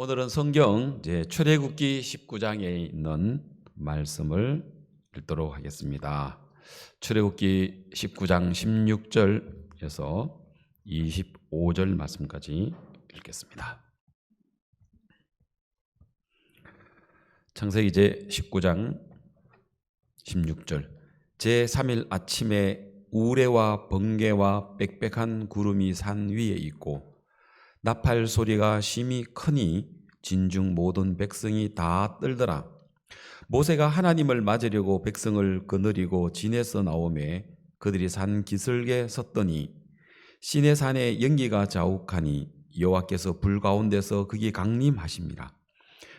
오늘은 성경 출애굽기 19장에 있는 말씀을 읽도록 하겠습니다. 출애굽기 19장 16절에서 25절 말씀까지 읽겠습니다. 창세기 제19장 16절. 제3일 아침에 우레와 번개와 빽빽한 구름이 산 위에 있고 나팔 소리가 심히 크니 진중 모든 백성이 다 떨더라. 모세가 하나님을 맞으려고 백성을 거느리고 진에서 나오매 그들이 산 기슭에 섰더니 시내산에 연기가 자욱하니 여호와께서 불 가운데서 거기 강림하심이라.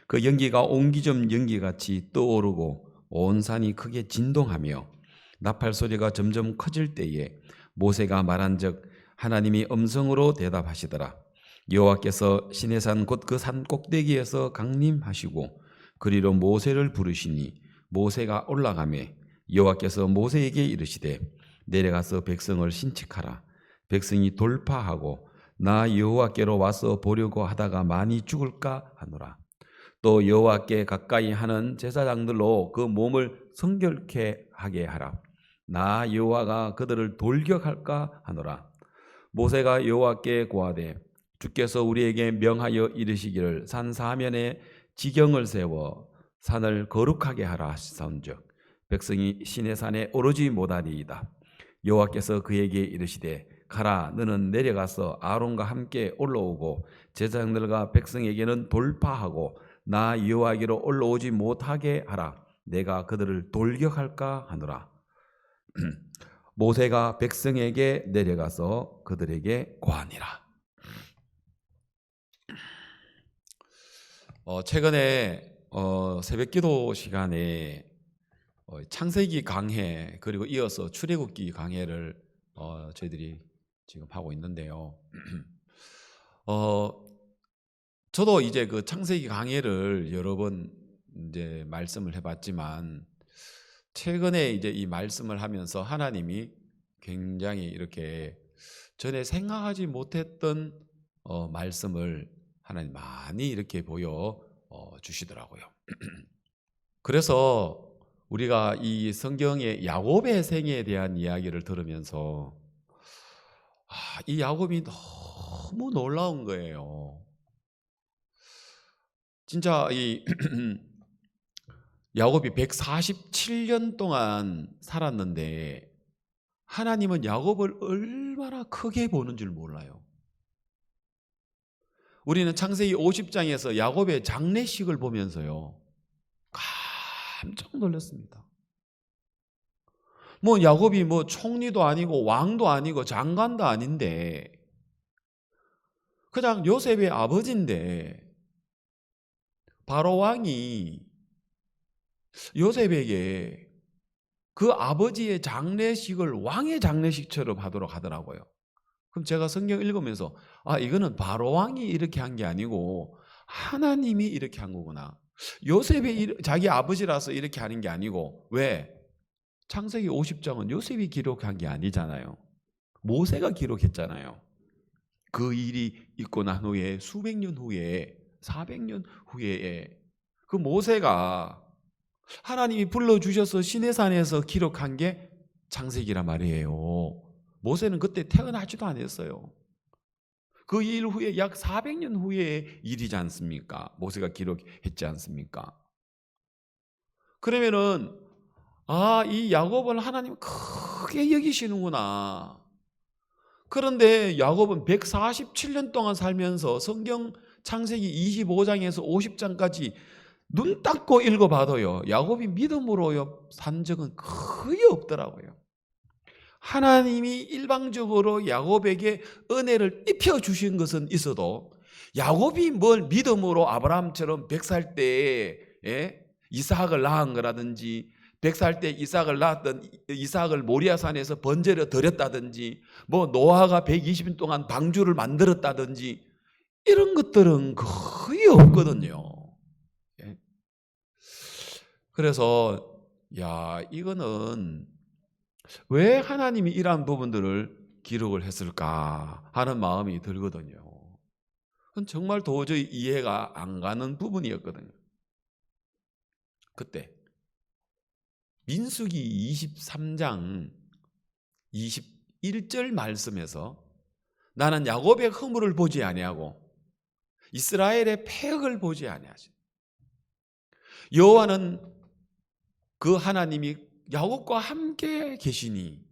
그 연기가 옹기점 연기같이 떠오르고 온 산이 크게 진동하며 나팔 소리가 점점 커질 때에 모세가 말한즉 하나님이 음성으로 대답하시더라. 여호와께서 시내산 곧 그 산 꼭대기에서 강림하시고 그리로 모세를 부르시니 모세가 올라가매 여호와께서 모세에게 이르시되 내려가서 백성을 신칙하라. 백성이 돌파하고 나 여호와께로 와서 보려고 하다가 많이 죽을까 하노라. 또 여호와께 가까이 하는 제사장들로 그 몸을 성결케 하게 하라. 나 여호와가 그들을 돌격할까 하노라. 모세가 여호와께 고하되 주께서 우리에게 명하여 이르시기를 산 사면에 지경을 세워 산을 거룩하게 하라 하시사온즉 백성이 시내산에 오르지 못하리이다. 여호와께서 그에게 이르시되 가라. 너는 내려가서 아론과 함께 올라오고 제사장들과 백성에게는 돌파하고 나 여호와께로 올라오지 못하게 하라. 내가 그들을 돌격할까 하노라. 모세가 백성에게 내려가서 그들에게 고하니라. 최근에 새벽기도 시간에 창세기 강해 그리고 이어서 출애굽기 강해를 저희들이 지금 하고 있는데요. 저도 이제 그 창세기 강해를 여러 번 이제 말씀을 해봤지만 최근에 이제 이 말씀을 하면서 하나님이 굉장히 이렇게 전에 생각하지 못했던 말씀을 하나님 많이 이렇게 보여 주시더라고요. 그래서 우리가 이 성경의 야곱의 생애에 대한 이야기를 들으면서 이 야곱이 너무 놀라운 거예요. 진짜 이 야곱이 147년 동안 살았는데 하나님은 야곱을 얼마나 크게 보는 줄 몰라요. 우리는 창세기 50장에서 야곱의 장례식을 보면서요 깜짝 놀랐습니다. 뭐 야곱이 뭐 총리도 아니고 왕도 아니고 장관도 아닌데 그냥 요셉의 아버지인데 바로 왕이 요셉에게 그 아버지의 장례식을 왕의 장례식처럼 하도록 하더라고요. 그럼 제가 성경 읽으면서 이거는 바로 왕이 이렇게 한 게 아니고 하나님이 이렇게 한 거구나. 요셉이 자기 아버지라서 이렇게 하는 게 아니고 왜? 창세기 50장은 요셉이 기록한 게 아니잖아요. 모세가 기록했잖아요. 그 일이 있고 난 후에 수백 년 후에 400년 후에 그 모세가 하나님이 불러주셔서 시내산에서 기록한 게 창세기란 말이에요. 모세는 그때 태어나지도 않았어요. 그 일 후에 약 400년 후의 일이지 않습니까? 모세가 기록했지 않습니까? 그러면은 이 야곱을 하나님 크게 여기시는구나. 그런데 야곱은 147년 동안 살면서 성경 창세기 25장에서 50장까지 눈 닦고 읽어봐도요 야곱이 믿음으로 산 적은 거의 없더라고요. 하나님이 일방적으로 야곱에게 은혜를 입혀주신 것은 있어도 야곱이 뭘 믿음으로 아브라함처럼 100살 때에 이삭을 낳은 거라든지 100살 때 이삭을 낳았던 이삭을 모리아산에서 번제로 드렸다든지 뭐 노아가 120년 동안 방주를 만들었다든지 이런 것들은 거의 없거든요. 그래서 이거는 왜 하나님이 이러한 부분들을 기록을 했을까 하는 마음이 들거든요. 그건 정말 도저히 이해가 안 가는 부분이었거든요. 그때 민수기 23장 21절 말씀에서 나는 야곱의 허물을 보지 아니하고 이스라엘의 패역을 보지 아니하지. 여호와는 그 하나님이 야곱과 함께 계시니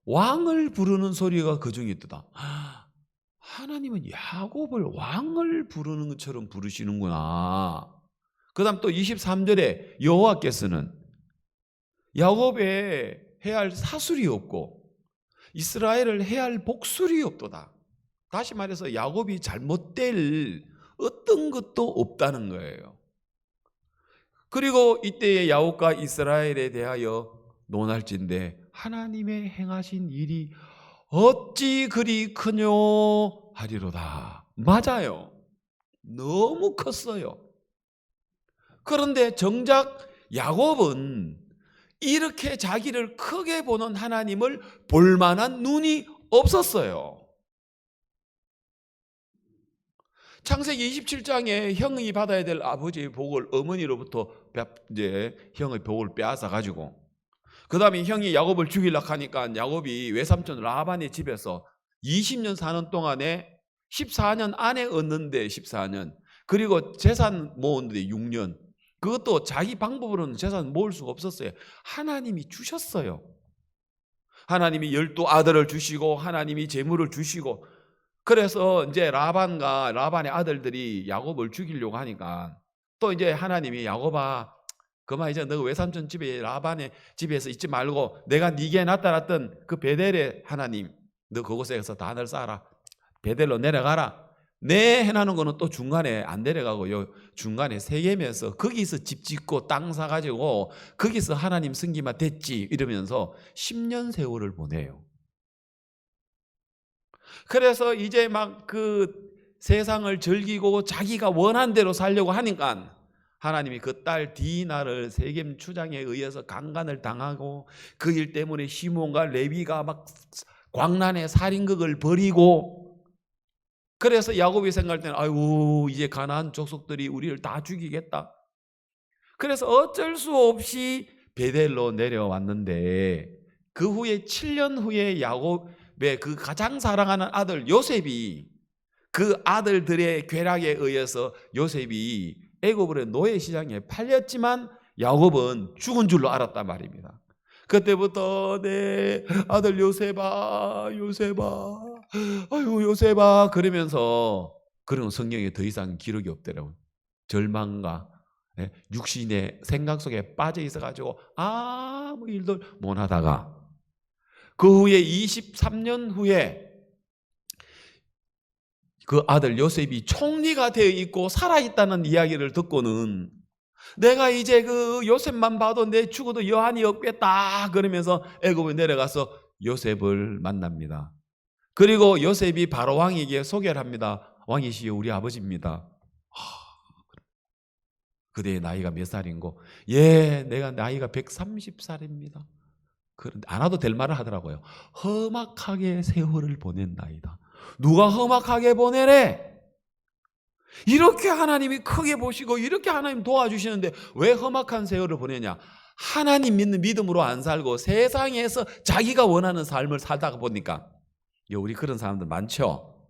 왕을 부르는 소리가 그 중에 있다. 하나님은 야곱을 왕을 부르는 것처럼 부르시는구나. 그 다음 또 23절에 여호와께서는 야곱에 해야 할 사술이 없고 이스라엘을 해야 할 복술이 없도다. 다시 말해서 야곱이 잘못될 어떤 것도 없다는 거예요. 그리고 이때의 야곱과 이스라엘에 대하여 논할진대 하나님의 행하신 일이 어찌 그리 크뇨 하리로다. 맞아요. 너무 컸어요. 그런데 정작 야곱은 이렇게 자기를 크게 보는 하나님을 볼 만한 눈이 없었어요. 창세기 27장에 형이 받아야 될 아버지의 복을 어머니로부터 이제 형의 복을 빼앗아 가지고 그 다음에 형이 야곱을 죽이려고 하니까 야곱이 외삼촌 라반의 집에서 20년 사는 동안에 14년 안에 얻는데 14년 그리고 재산 모으는데 6년 그것도 자기 방법으로는 재산 모을 수가 없었어요. 하나님이 주셨어요. 하나님이 12아들을 주시고 하나님이 재물을 주시고 그래서 이제 라반의 아들들이 야곱을 죽이려고 하니까 또 이제 하나님이 야곱아 그만 이제 너 외삼촌 집에 라반의 집에서 있지 말고 내가 네게 나타났던 그 베델의 하나님 너 그곳에서 단을 쌓아라. 베델로 내려가라. 내 해나는 거는 또 중간에 안 내려가고 요 중간에 세겜에서 거기서 집 짓고 땅 사가지고 거기서 하나님 승기만 됐지 이러면서 10년 세월을 보내요. 그래서 이제 막 그 세상을 즐기고 자기가 원한 대로 살려고 하니까 하나님이 그 딸 디나를 세겜 추장에 의해서 강간을 당하고 그 일 때문에 시몬과 레위가 막 광란의 살인극을 벌이고 그래서 야곱이 생각할 때는 아이고 이제 가나안 족속들이 우리를 다 죽이겠다. 그래서 어쩔 수 없이 베델로 내려왔는데 그 후에 7년 후에 야곱의 그 가장 사랑하는 아들 요셉이 그 아들들의 괴락에 의해서 요셉이 애굽의 노예 시장에 팔렸지만 야곱은 죽은 줄로 알았단 말입니다. 그때부터 내 아들 요셉아 아유 요셉아 그러면서 그런 성경에 더 이상 기록이 없더라고요. 절망과 육신의 생각 속에 빠져 있어가지고 아무 일도 못하다가 그 후에 23년 후에 그 아들 요셉이 총리가 되어 있고 살아있다는 이야기를 듣고는 내가 이제 그 요셉만 봐도 내 죽어도 여한이 없겠다 그러면서 애굽에 내려가서 요셉을 만납니다. 그리고 요셉이 바로 왕에게 소개를 합니다. 왕이시여 우리 아버지입니다. 그대의 나이가 몇 살인고? 예, 내가 나이가 130살입니다. 안 와도 될 말을 하더라고요. 험악하게 세월을 보낸 나이다. 누가 험악하게 보내래? 이렇게 하나님이 크게 보시고 이렇게 하나님 도와주시는데 왜 험악한 세월을 보내냐? 하나님 믿는 믿음으로 안 살고 세상에서 자기가 원하는 삶을 살다가 보니까 우리 그런 사람들 많죠.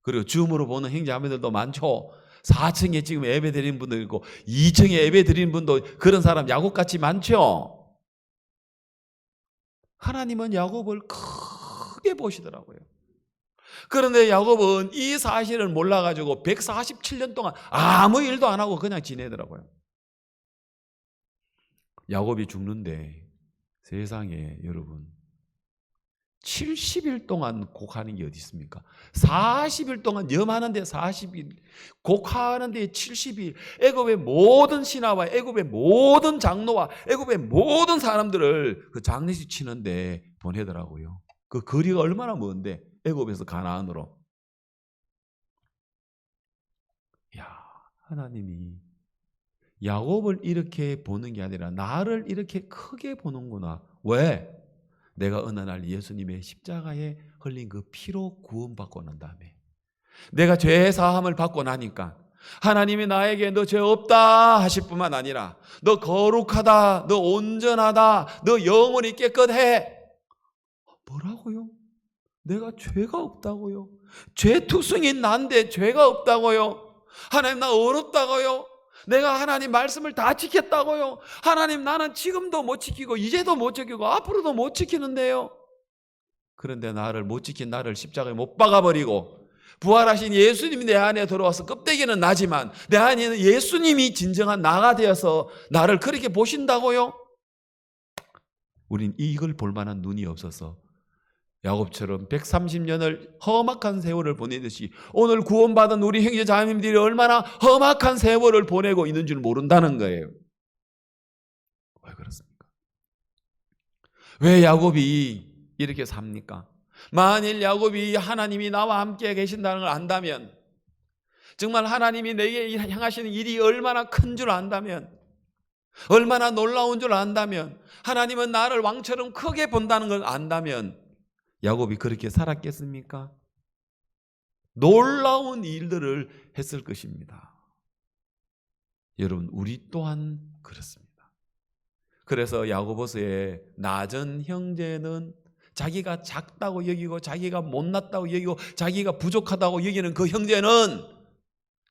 그리고 줌으로 보는 형제자매들도 많죠. 4층에 지금 예배 드리는 분도 있고 2층에 예배 드리는 분도 그런 사람 야곱같이 많죠. 하나님은 야곱을 크게 보시더라고요. 그런데 야곱은 이 사실을 몰라가지고 147년 동안 아무 일도 안 하고 그냥 지내더라고요. 야곱이 죽는데 세상에 여러분 70일 동안 곡하는 게 어디 있습니까? 40일 동안 염하는데 40일, 곡하는데 70일, 애굽의 모든 신하와 애굽의 모든 장로와 애굽의 모든 사람들을 그 장례식 치는데 보내더라고요. 그 거리가 얼마나 먼데 애굽에서 가나안으로. 야, 하나님이 야곱을 이렇게 보는 게 아니라 나를 이렇게 크게 보는구나. 왜? 내가 어느 날 예수님의 십자가에 흘린 그 피로 구원받고 난 다음에 내가 죄 사함을 받고 나니까 하나님이 나에게 너 죄 없다 하실 뿐만 아니라 너 거룩하다, 너 온전하다, 너 영원히 깨끗해. 뭐라고요? 내가 죄가 없다고요? 죄투성인 난데 죄가 없다고요? 하나님 나 어렵다고요? 내가 하나님 말씀을 다 지켰다고요? 하나님 나는 지금도 못 지키고 이제도 못 지키고 앞으로도 못 지키는데요. 그런데 나를 못 지킨 나를 십자가에 못 박아버리고 부활하신 예수님이 내 안에 들어와서 껍데기는 나지만 내 안에는 예수님이 진정한 나가 되어서 나를 그렇게 보신다고요? 우린 이걸 볼 만한 눈이 없어서 야곱처럼 130년을 험악한 세월을 보내듯이 오늘 구원받은 우리 형제 자매님들이 얼마나 험악한 세월을 보내고 있는 줄 모른다는 거예요. 왜 그렇습니까? 왜 야곱이 이렇게 삽니까? 만일 야곱이 하나님이 나와 함께 계신다는 걸 안다면, 정말 하나님이 내게 향하시는 일이 얼마나 큰 줄 안다면, 얼마나 놀라운 줄 안다면, 하나님은 나를 왕처럼 크게 본다는 걸 안다면 야곱이 그렇게 살았겠습니까? 놀라운 일들을 했을 것입니다. 여러분, 우리 또한 그렇습니다. 그래서 야고보서의 낮은 형제는 자기가 작다고 여기고 자기가 못났다고 여기고 자기가 부족하다고 여기는 그 형제는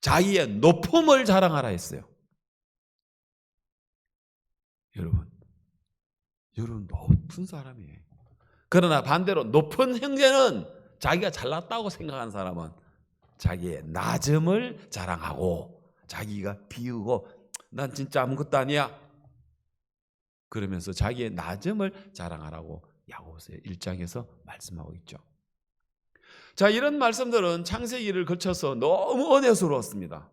자기의 높음을 자랑하라 했어요. 여러분 높은 사람이에요. 그러나 반대로 높은 형제는 자기가 잘났다고 생각하는 사람은 자기의 낮음을 자랑하고 자기가 비우고 난 진짜 아무것도 아니야 그러면서 자기의 낮음을 자랑하라고 야고보서 1장에서 말씀하고 있죠. 자, 이런 말씀들은 창세기를 거쳐서 너무 은혜스러웠습니다.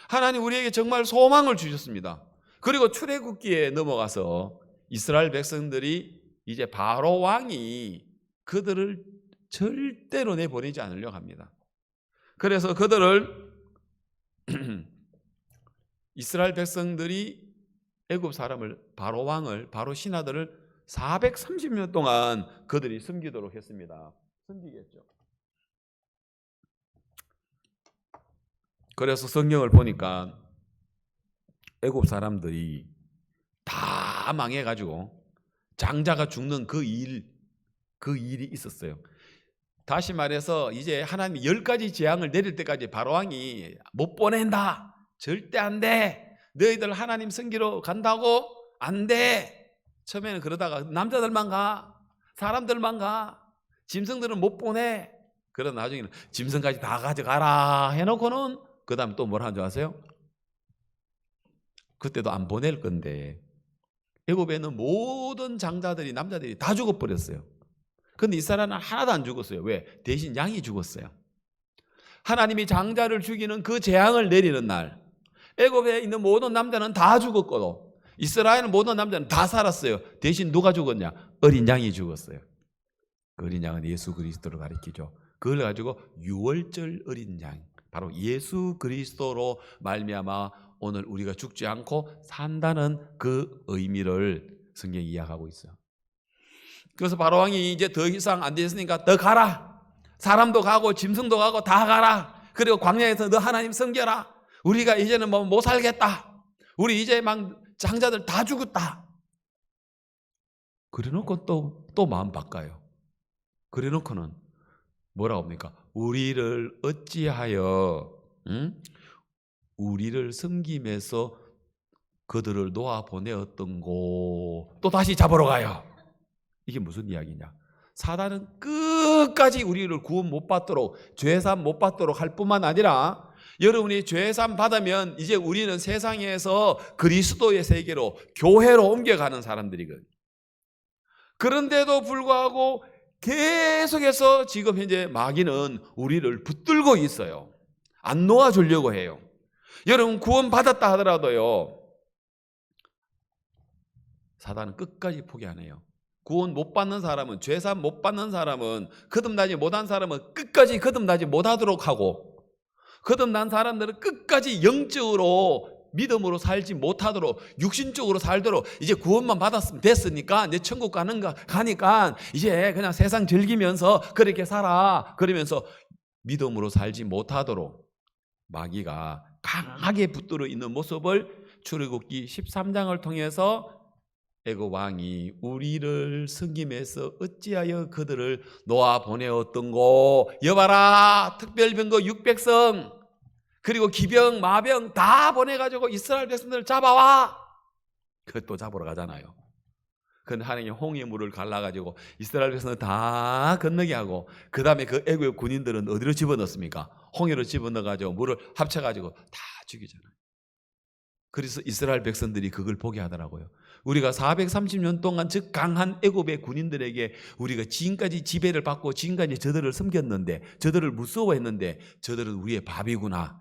하나님 우리에게 정말 소망을 주셨습니다. 그리고 출애굽기에 넘어가서 이스라엘 백성들이 이제 바로 왕이 그들을 절대로 내보내지 않으려고 합니다. 그래서 그들을 이스라엘 백성들이 애굽 사람을 바로 왕을 바로 신하들을 430년 동안 그들이 섬기도록 했습니다. 섬기겠죠. 그래서 성경을 보니까 애굽 사람들이 다 망해가지고 장자가 죽는 그 일이 있었어요. 다시 말해서 이제 하나님이 10가지 재앙을 내릴 때까지 바로왕이 못 보낸다. 절대 안 돼. 너희들 하나님 섬기러 간다고? 안 돼. 처음에는 그러다가 남자들만 가. 사람들만 가. 짐승들은 못 보내. 그러다 나중에는 짐승까지 다 가져가라 해놓고는 그 다음 또 뭘 하는 줄 아세요? 그때도 안 보낼 건데 애굽에는 모든 장자들이 남자들이 다 죽어버렸어요. 그런데 이스라엘은 하나도 안 죽었어요. 왜? 대신 양이 죽었어요. 하나님이 장자를 죽이는 그 재앙을 내리는 날 애굽에 있는 모든 남자는 다 죽었고 이스라엘은 모든 남자는 다 살았어요. 대신 누가 죽었냐? 어린 양이 죽었어요. 그 어린 양은 예수 그리스도를 가리키죠. 그걸 가지고 유월절 어린 양, 바로 예수 그리스도로 말미암아 오늘 우리가 죽지 않고 산다는 그 의미를 성경이 이야기하고 있어요. 그래서 바로왕이 이제 더 이상 안 되었으니까 더 가라. 사람도 가고 짐승도 가고 다 가라. 그리고 광야에서 너 하나님 섬겨라. 우리가 이제는 뭐 못 살겠다. 우리 이제 막 장자들 다 죽었다. 그래놓고 또 마음 바꿔요. 그래놓고는 뭐라고 합니까? 우리를 어찌하여 우리를 섬김에서 그들을 놓아 보내었던고 또 다시 잡으러 가요. 이게 무슨 이야기냐? 사단은 끝까지 우리를 구원 못 받도록 죄사함 못 받도록 할 뿐만 아니라 여러분이 죄사함 받으면 이제 우리는 세상에서 그리스도의 세계로 교회로 옮겨가는 사람들이거든요. 그런데도 불구하고 계속해서 지금 현재 마귀는 우리를 붙들고 있어요. 안 놓아주려고 해요. 여러분 구원 받았다 하더라도요 사단은 끝까지 포기 안 해요. 구원 못 받는 사람은, 죄사함 못 받는 사람은, 거듭나지 못한 사람은 끝까지 거듭나지 못하도록 하고, 거듭난 사람들은 끝까지 영적으로 믿음으로 살지 못하도록 육신적으로 살도록 이제 구원만 받았으면 됐으니까 이제 천국 가니까 이제 그냥 세상 즐기면서 그렇게 살아. 그러면서 믿음으로 살지 못하도록 마귀가 강하게 붙들어 있는 모습을 출애굽기 13장을 통해서 애굽 왕이 우리를 섬김해서 어찌하여 그들을 놓아 보내었던고, 여봐라 특별병거 600성 그리고 기병 마병 다 보내가지고 이스라엘 백성들을 잡아와. 그것도 잡으러 가잖아요. 그건 하나님이 홍해 물을 갈라가지고 이스라엘 백성을 다 건너게 하고, 그 다음에 그 애굽 군인들은 어디로 집어넣습니까? 홍해로 집어넣어가지고 물을 합쳐가지고 다 죽이잖아요. 그래서 이스라엘 백성들이 그걸 보게 하더라고요. 우리가 430년 동안 즉 강한 애굽의 군인들에게 우리가 지금까지 지배를 받고 지금까지 저들을 섬겼는데, 저들을 무서워했는데, 저들은 우리의 밥이구나,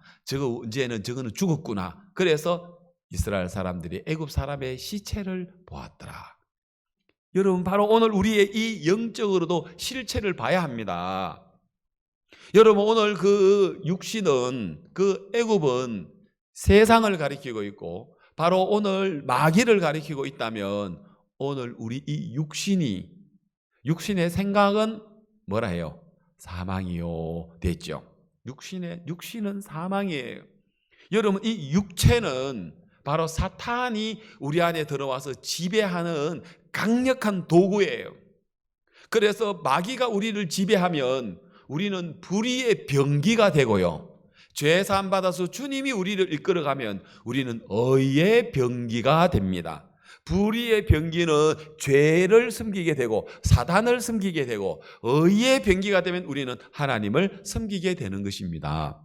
이제는 저거는 죽었구나. 그래서 이스라엘 사람들이 애굽 사람의 시체를 보았더라. 여러분, 바로 오늘 우리의 이 영적으로도 실체를 봐야 합니다. 여러분, 오늘 그 육신은, 그 애굽은 세상을 가리키고 있고 바로 오늘 마귀를 가리키고 있다면, 오늘 우리 이 육신의 생각은 뭐라 해요? 사망이요 됐죠. 육신은 사망이에요. 여러분, 이 육체는 바로 사탄이 우리 안에 들어와서 지배하는 강력한 도구예요. 그래서 마귀가 우리를 지배하면 우리는 불의의 병기가 되고요, 죄 사함 받아서 주님이 우리를 이끌어가면 우리는 의의 병기가 됩니다. 불의의 병기는 죄를 섬기게 되고 사단을 섬기게 되고, 의의 병기가 되면 우리는 하나님을 섬기게 되는 것입니다.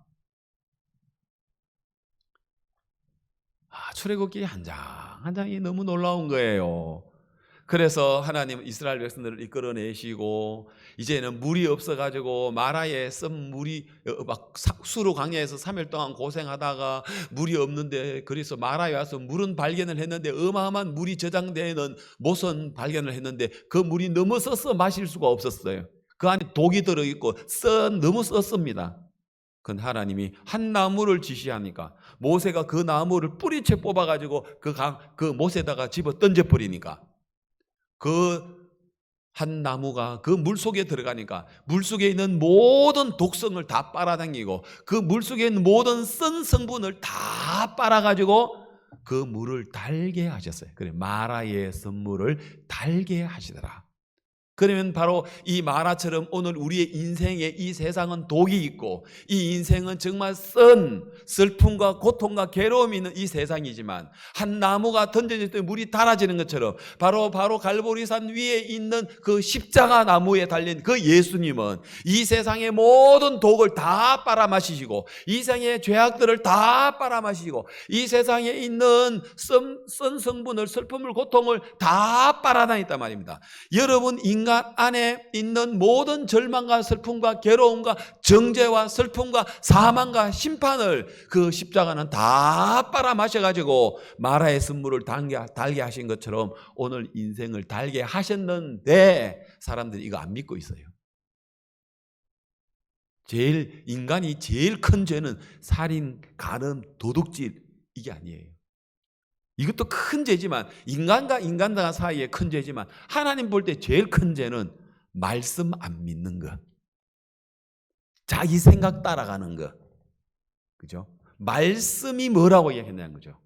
출애굽기 한 장이 너무 놀라운 거예요. 그래서 하나님은 이스라엘 백성들을 이끌어내시고, 이제는 물이 없어가지고 마라에 썸 물이 막 수르 광야에서 3일 동안 고생하다가 물이 없는데, 그래서 마라에 와서 물은 발견을 했는데 어마어마한 물이 저장되어 있는 못은 발견을 했는데 그 물이 너무 써서 마실 수가 없었어요. 그 안에 독이 들어있고 너무 썼습니다. 그건 하나님이 한 나무를 지시하니까 모세가 그 나무를 뿌리채 뽑아가지고 그 못에다가 집어 던져버리니까 그 한 나무가 그 물속에 들어가니까 물속에 있는 모든 독성을 다 빨아당기고 그 물속에 있는 모든 쓴 성분을 다 빨아가지고 그 물을 달게 하셨어요. 그래, 마라의 선물을 달게 하시더라. 그러면 바로 이 마라처럼 오늘 우리의 인생에 이 세상은 독이 있고 이 인생은 정말 슬픔과 고통과 괴로움이 있는 이 세상이지만, 한 나무가 던져질 때 물이 달아지는 것처럼 바로 갈보리산 위에 있는 그 십자가 나무에 달린 그 예수님은 이 세상의 모든 독을 다 빨아마시고 이 세상의 죄악들을 다 빨아마시고 이 세상에 있는 쓴 성분을, 슬픔을, 고통을 다 빨아다녔단 말입니다. 여러분, 인간 안에 있는 모든 절망과 슬픔과 괴로움과 정죄와 슬픔과 사망과 심판을 그 십자가는 다 빨아마셔가지고 마라의 선물을 달게 하신 것처럼 오늘 인생을 달게 하셨는데, 사람들이 이거 안 믿고 있어요. 인간이 제일 큰 죄는 살인, 간음, 도둑질, 이게 아니에요. 이것도 큰 죄지만, 인간과 사이에 큰 죄지만, 하나님 볼 때 제일 큰 죄는 말씀 안 믿는 것, 자기 생각 따라가는 것, 그죠? 말씀이 뭐라고 얘기했냐는 거죠.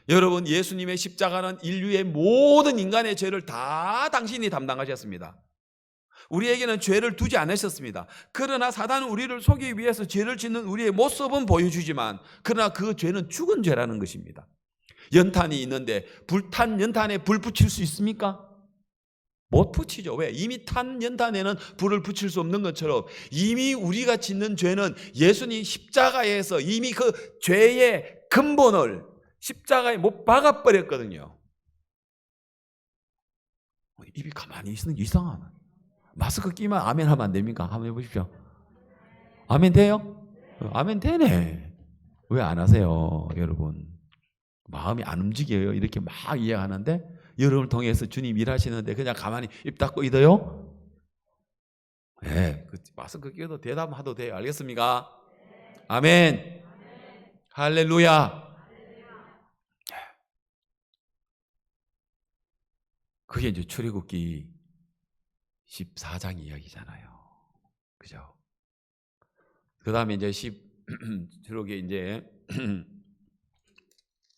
여러분, 예수님의 십자가는 인류의 모든 인간의 죄를 다 당신이 담당하셨습니다. 우리에게는 죄를 두지 않으셨습니다. 그러나 사단은 우리를 속이기 위해서 죄를 짓는 우리의 모습은 보여주지만, 그러나 그 죄는 죽은 죄라는 것입니다. 연탄이 있는데 불탄 연탄에 불 붙일 수 있습니까? 못 붙이죠. 왜? 이미 탄 연탄에는 불을 붙일 수 없는 것처럼 이미 우리가 짓는 죄는 예수님 십자가에서 이미 그 죄의 근본을 십자가에 못 박아버렸거든요. 입이 가만히 있는 게 이상하네. 마스크 끼면 아멘 하면 안 됩니까? 한번 해보십시오. 아멘 돼요? 아멘 되네. 왜 안 하세요, 여러분? 마음이 안 움직여요. 이렇게 막 이해하는데, 여러분을 통해서 주님 일하시는데 그냥 가만히 입 닫고 있어요? 네, 마스크 끼워도 대답해도 돼요. 알겠습니까? 아멘. 할렐루야. 그게 이제 출애굽기 14장 이야기잖아요. 그죠? 그다음에 이제 주록에 이제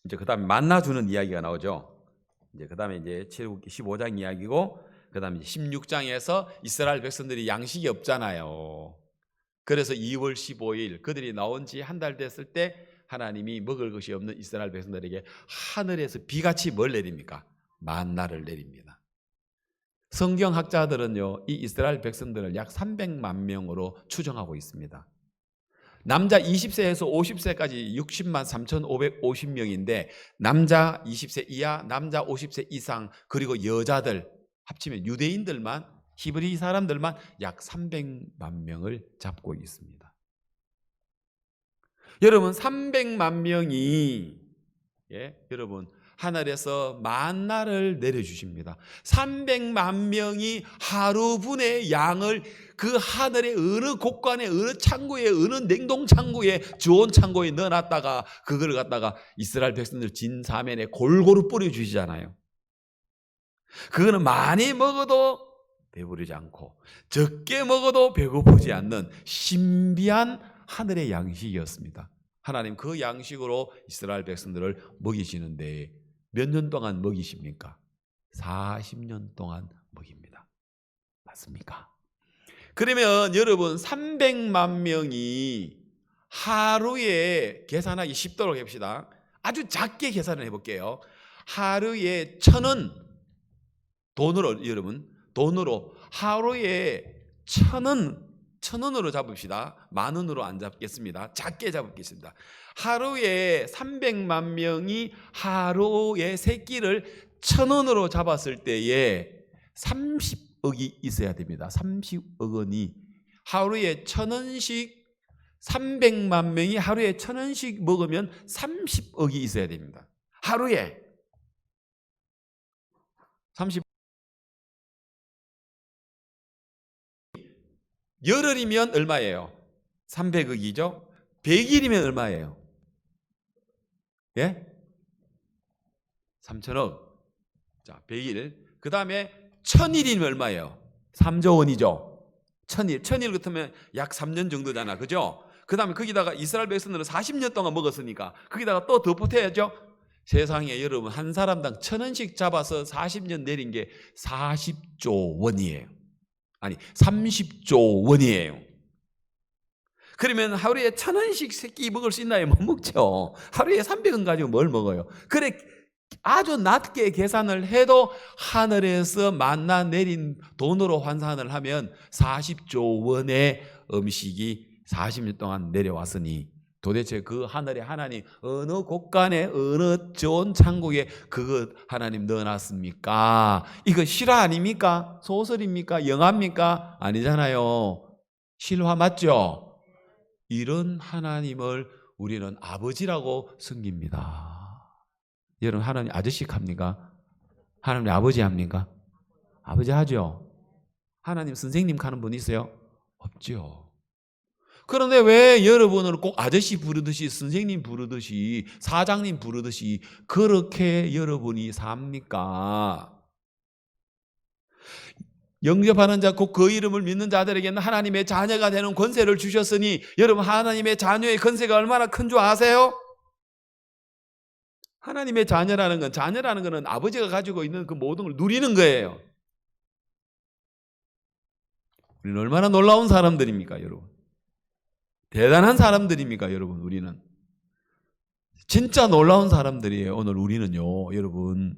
그다음에 만나 주는 이야기가 나오죠. 이제 그다음에 이제 15장 이야기고, 그다음에 16장에서 이스라엘 백성들이 양식이 없잖아요. 그래서 2월 15일 그들이 나온 지 한 달 됐을 때 하나님이 먹을 것이 없는 이스라엘 백성들에게 하늘에서 비같이 뭘 내립니까? 만나를 내립니다. 성경학자들은요, 이 이스라엘 백성들을 약 300만 명으로 추정하고 있습니다. 남자 20세에서 50세까지 60만 3,550명인데 남자 20세 이하, 남자 50세 이상, 그리고 여자들 합치면 유대인들만, 히브리 사람들만 약 300만 명을 잡고 있습니다. 여러분 300만 명이 여러분 하늘에서 만나를 내려주십니다. 300만 명이 하루분의 양을 그 하늘의 어느 곳간에, 어느 창고에, 어느 냉동창고에, 주온창고에 넣어놨다가 그걸 갖다가 이스라엘 백성들 진사면에 골고루 뿌려주시잖아요. 그거는 많이 먹어도 배부르지 않고 적게 먹어도 배고프지 않는 신비한 하늘의 양식이었습니다. 하나님 그 양식으로 이스라엘 백성들을 먹이시는데 몇 년 동안 먹이십니까? 40년 동안 먹입니다. 맞습니까? 그러면 여러분 300만 명이 하루에, 계산하기 쉽도록 해봅시다. 아주 작게 계산을 해볼게요. 하루에 1,000원, 돈으로, 여러분 돈으로 하루에 1,000원으로 잡읍시다. 만 원으로 안 잡겠습니다. 작게 잡겠습니다. 하루에 300만 명이 하루에 세 끼를 1,000원으로 잡았을 때에 30억이 있어야 됩니다. 30억 원이 하루에 1,000원씩, 300만 명이 하루에 1,000원씩 먹으면 30억이 있어야 됩니다. 하루에 30. 열흘이면 얼마예요? 300억이죠. 100일이면 얼마예요? 예? 3천억. 자, 100일. 그 다음에 1,000일이면 얼마예요? 3조 원이죠. 1,000일 같으면 약 3년 정도잖아. 그죠? 그 다음에 거기다가 이스라엘 백성들은 40년 동안 먹었으니까 거기다가 또 덧붙여야죠. 세상에 여러분 한 사람당 1,000원씩 잡아서 40년 내린 게 40조 원이에요. 아니 30조 원이에요. 그러면 하루에 1,000원씩 새끼 먹을 수 있나요? 못 먹죠. 하루에 300원 가지고 뭘 먹어요? 그래 아주 낮게 계산을 해도 하늘에서 만나 내린 돈으로 환산을 하면 40조 원의 음식이 40년 동안 내려왔으니 도대체 그 하늘에 하나님 어느 곳간에 어느 좋은 창고에 그것 하나님 넣어놨습니까? 이거 실화 아닙니까? 소설입니까? 영화입니까? 아니잖아요. 실화 맞죠? 이런 하나님을 우리는 아버지라고 섬깁니다. 여러분 하나님 아저씨 합니까? 하나님 아버지 합니까? 아버지 하죠. 하나님 선생님 하는 분 있어요? 없죠. 그런데 왜 여러분은 꼭 아저씨 부르듯이, 선생님 부르듯이, 사장님 부르듯이 그렇게 여러분이 삽니까? 영접하는 자 곧 그 이름을 믿는 자들에게는 하나님의 자녀가 되는 권세를 주셨으니 여러분 하나님의 자녀의 권세가 얼마나 큰 줄 아세요? 하나님의 자녀라는 건 아버지가 가지고 있는 그 모든 걸 누리는 거예요. 우리는 얼마나 놀라운 사람들입니까, 여러분? 대단한 사람들입니까, 여러분? 우리는 진짜 놀라운 사람들이에요. 오늘 우리는요, 여러분.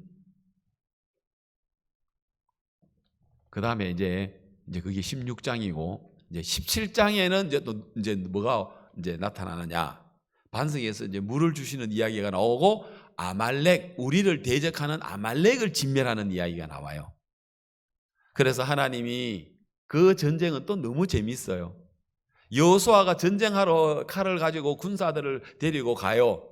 그 다음에 이제 그게 16장이고, 이제 17장에는 이제 뭐가 이제 나타나느냐? 반석에서 이제 물을 주시는 이야기가 나오고, 아말렉, 우리를 대적하는 아말렉을 진멸하는 이야기가 나와요. 그래서 하나님이 그 전쟁은 또 너무 재밌어요. 여호수아가 전쟁하러 칼을 가지고 군사들을 데리고 가요.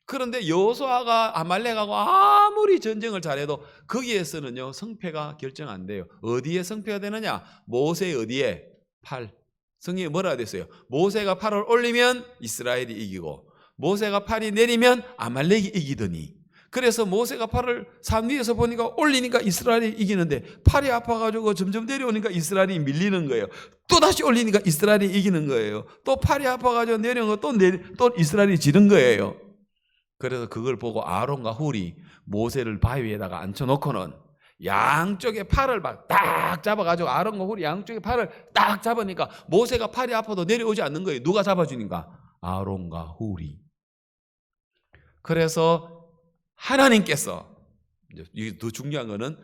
그런데 여호수아가 아말렉하고 아무리 전쟁을 잘해도 거기에서는요 성패가 결정 안 돼요. 어디에 성패가 되느냐? 모세 어디에? 팔. 성경에 뭐라 됐어요? 모세가 팔을 올리면 이스라엘이 이기고 모세가 팔이 내리면 아말렉이 이기더니. 그래서 모세가 팔을 산 위에서 보니까 올리니까 이스라엘이 이기는데 팔이 아파가지고 점점 내려오니까 이스라엘이 밀리는 거예요. 또 다시 올리니까 이스라엘이 이기는 거예요. 또 팔이 아파가지고 내려오고 또 이스라엘이 지는 거예요. 그래서 그걸 보고 아론과 훌이 모세를 바위 위에다가 앉혀놓고는 양쪽에 팔을 막 딱 잡아가지고 아론과 훌이 양쪽에 팔을 딱 잡으니까 모세가 팔이 아파도 내려오지 않는 거예요. 누가 잡아주니까? 아론과 훌이. 그래서 하나님께서, 이게 더 중요한 거는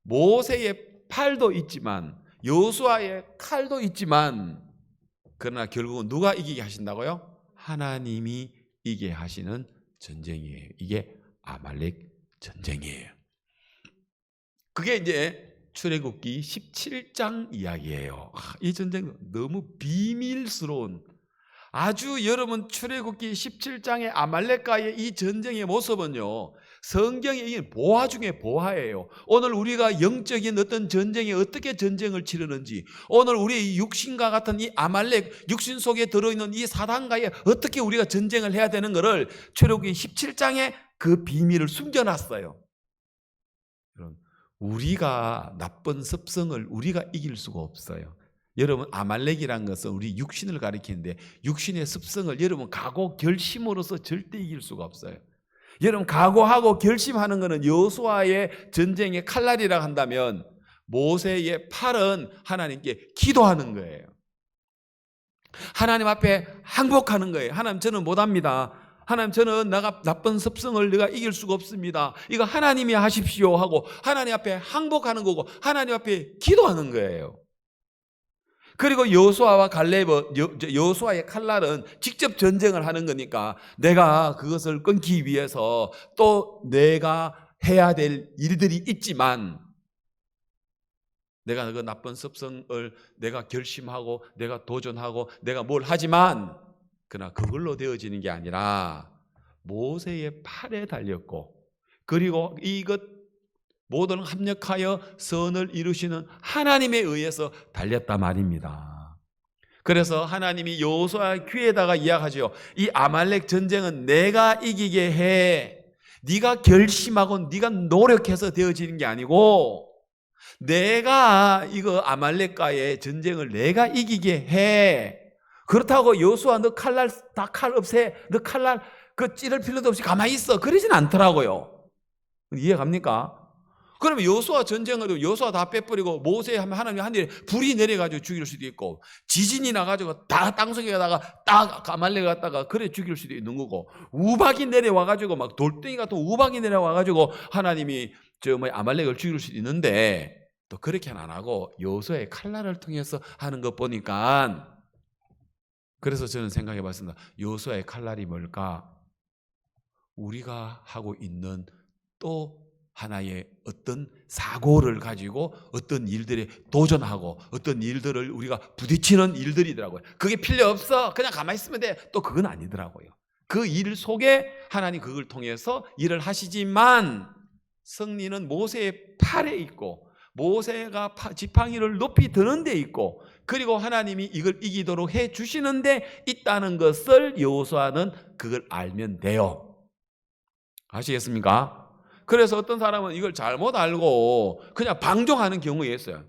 모세의 팔도 있지만 여호수아의 칼도 있지만 그러나 결국은 누가 이기게 하신다고요? 하나님이 이기게 하시는 전쟁이에요. 이게 아말렉 전쟁이에요. 그게 이제 출애굽기 17장 이야기예요. 이 전쟁은 너무 비밀스러운, 아주 여러분 출애굽기 17장의 아말렉과의 이 전쟁의 모습은요, 성경의 이 보화 중에 보화예요. 오늘 우리가 영적인 어떤 전쟁에 어떻게 전쟁을 치르는지, 오늘 우리의 육신과 같은 이 아말렉, 육신 속에 들어있는 이 사단과의 어떻게 우리가 전쟁을 해야 되는 것을 출애굽기 17장에 그 비밀을 숨겨놨어요. 우리가 나쁜 습성을 우리가 이길 수가 없어요. 여러분, 아말렉이란 것은 우리 육신을 가리키는데 육신의 습성을 여러분 각오 결심으로서 절대 이길 수가 없어요. 여러분, 각오하고 결심하는 것은 여호수아의 전쟁의 칼날이라 한다면 모세의 팔은 하나님께 기도하는 거예요. 하나님 앞에 항복하는 거예요. 하나님, 저는 못합니다. 하나님, 저는 내가 나쁜 습성을 내가 이길 수가 없습니다. 이거 하나님이 하십시오 하고 하나님 앞에 항복하는 거고 하나님 앞에 기도하는 거예요. 그리고 여호수아와 갈렙은, 여호수아의 칼날은 직접 전쟁을 하는 거니까 내가 그것을 끊기 위해서 또 내가 해야 될 일들이 있지만, 내가 그 나쁜 습성을 내가 결심하고 내가 도전하고 내가 뭘 하지만, 그러나 그걸로 되어지는 게 아니라 모세의 팔에 달렸고, 그리고 이것 모든 합력하여 선을 이루시는 하나님에 의해서 달렸다 말입니다. 그래서 하나님이 여호수아 귀에다가 이야기하죠. 이 아말렉 전쟁은 내가 이기게 해. 네가 결심하고 네가 노력해서 되어지는 게 아니고 내가 이거 아말렉과의 전쟁을 내가 이기게 해. 그렇다고 여호수아 너 칼날 다 칼 없애, 너 칼날 그 찌를 필요도 없이 가만히 있어, 그러진 않더라고요. 이해갑니까? 그러면 여호수아 전쟁을 여호수아 다 빼버리고 모세 하면 하나님이 하늘에 불이 내려가지고 죽일 수도 있고, 지진이 나가지고 다 땅속에다가 딱 아말렉 갖다가 그래 죽일 수도 있는 거고, 우박이 내려와가지고 막 돌덩이 같은 우박이 내려와가지고 하나님이 아말렉을 죽일 수도 있는데, 또 그렇게는 안 하고 여호수아의 칼날을 통해서 하는 것 보니까, 그래서 저는 생각해 봤습니다. 여호수아의 칼날이 뭘까? 우리가 하고 있는 또 하나의 어떤 사고를 가지고 어떤 일들에 도전하고 어떤 일들을 우리가 부딪히는 일들이더라고요. 그게 필요 없어, 그냥 가만히 있으면 돼, 또 그건 아니더라고요. 그 일 속에 하나님 그걸 통해서 일을 하시지만 승리는 모세의 팔에 있고 모세가 지팡이를 높이 드는 데 있고, 그리고 하나님이 이걸 이기도록 해 주시는데 있다는 것을 여호수아는 그걸 알면 돼요. 아시겠습니까? 그래서 어떤 사람은 이걸 잘못 알고 그냥 방종하는 경우가 있어요.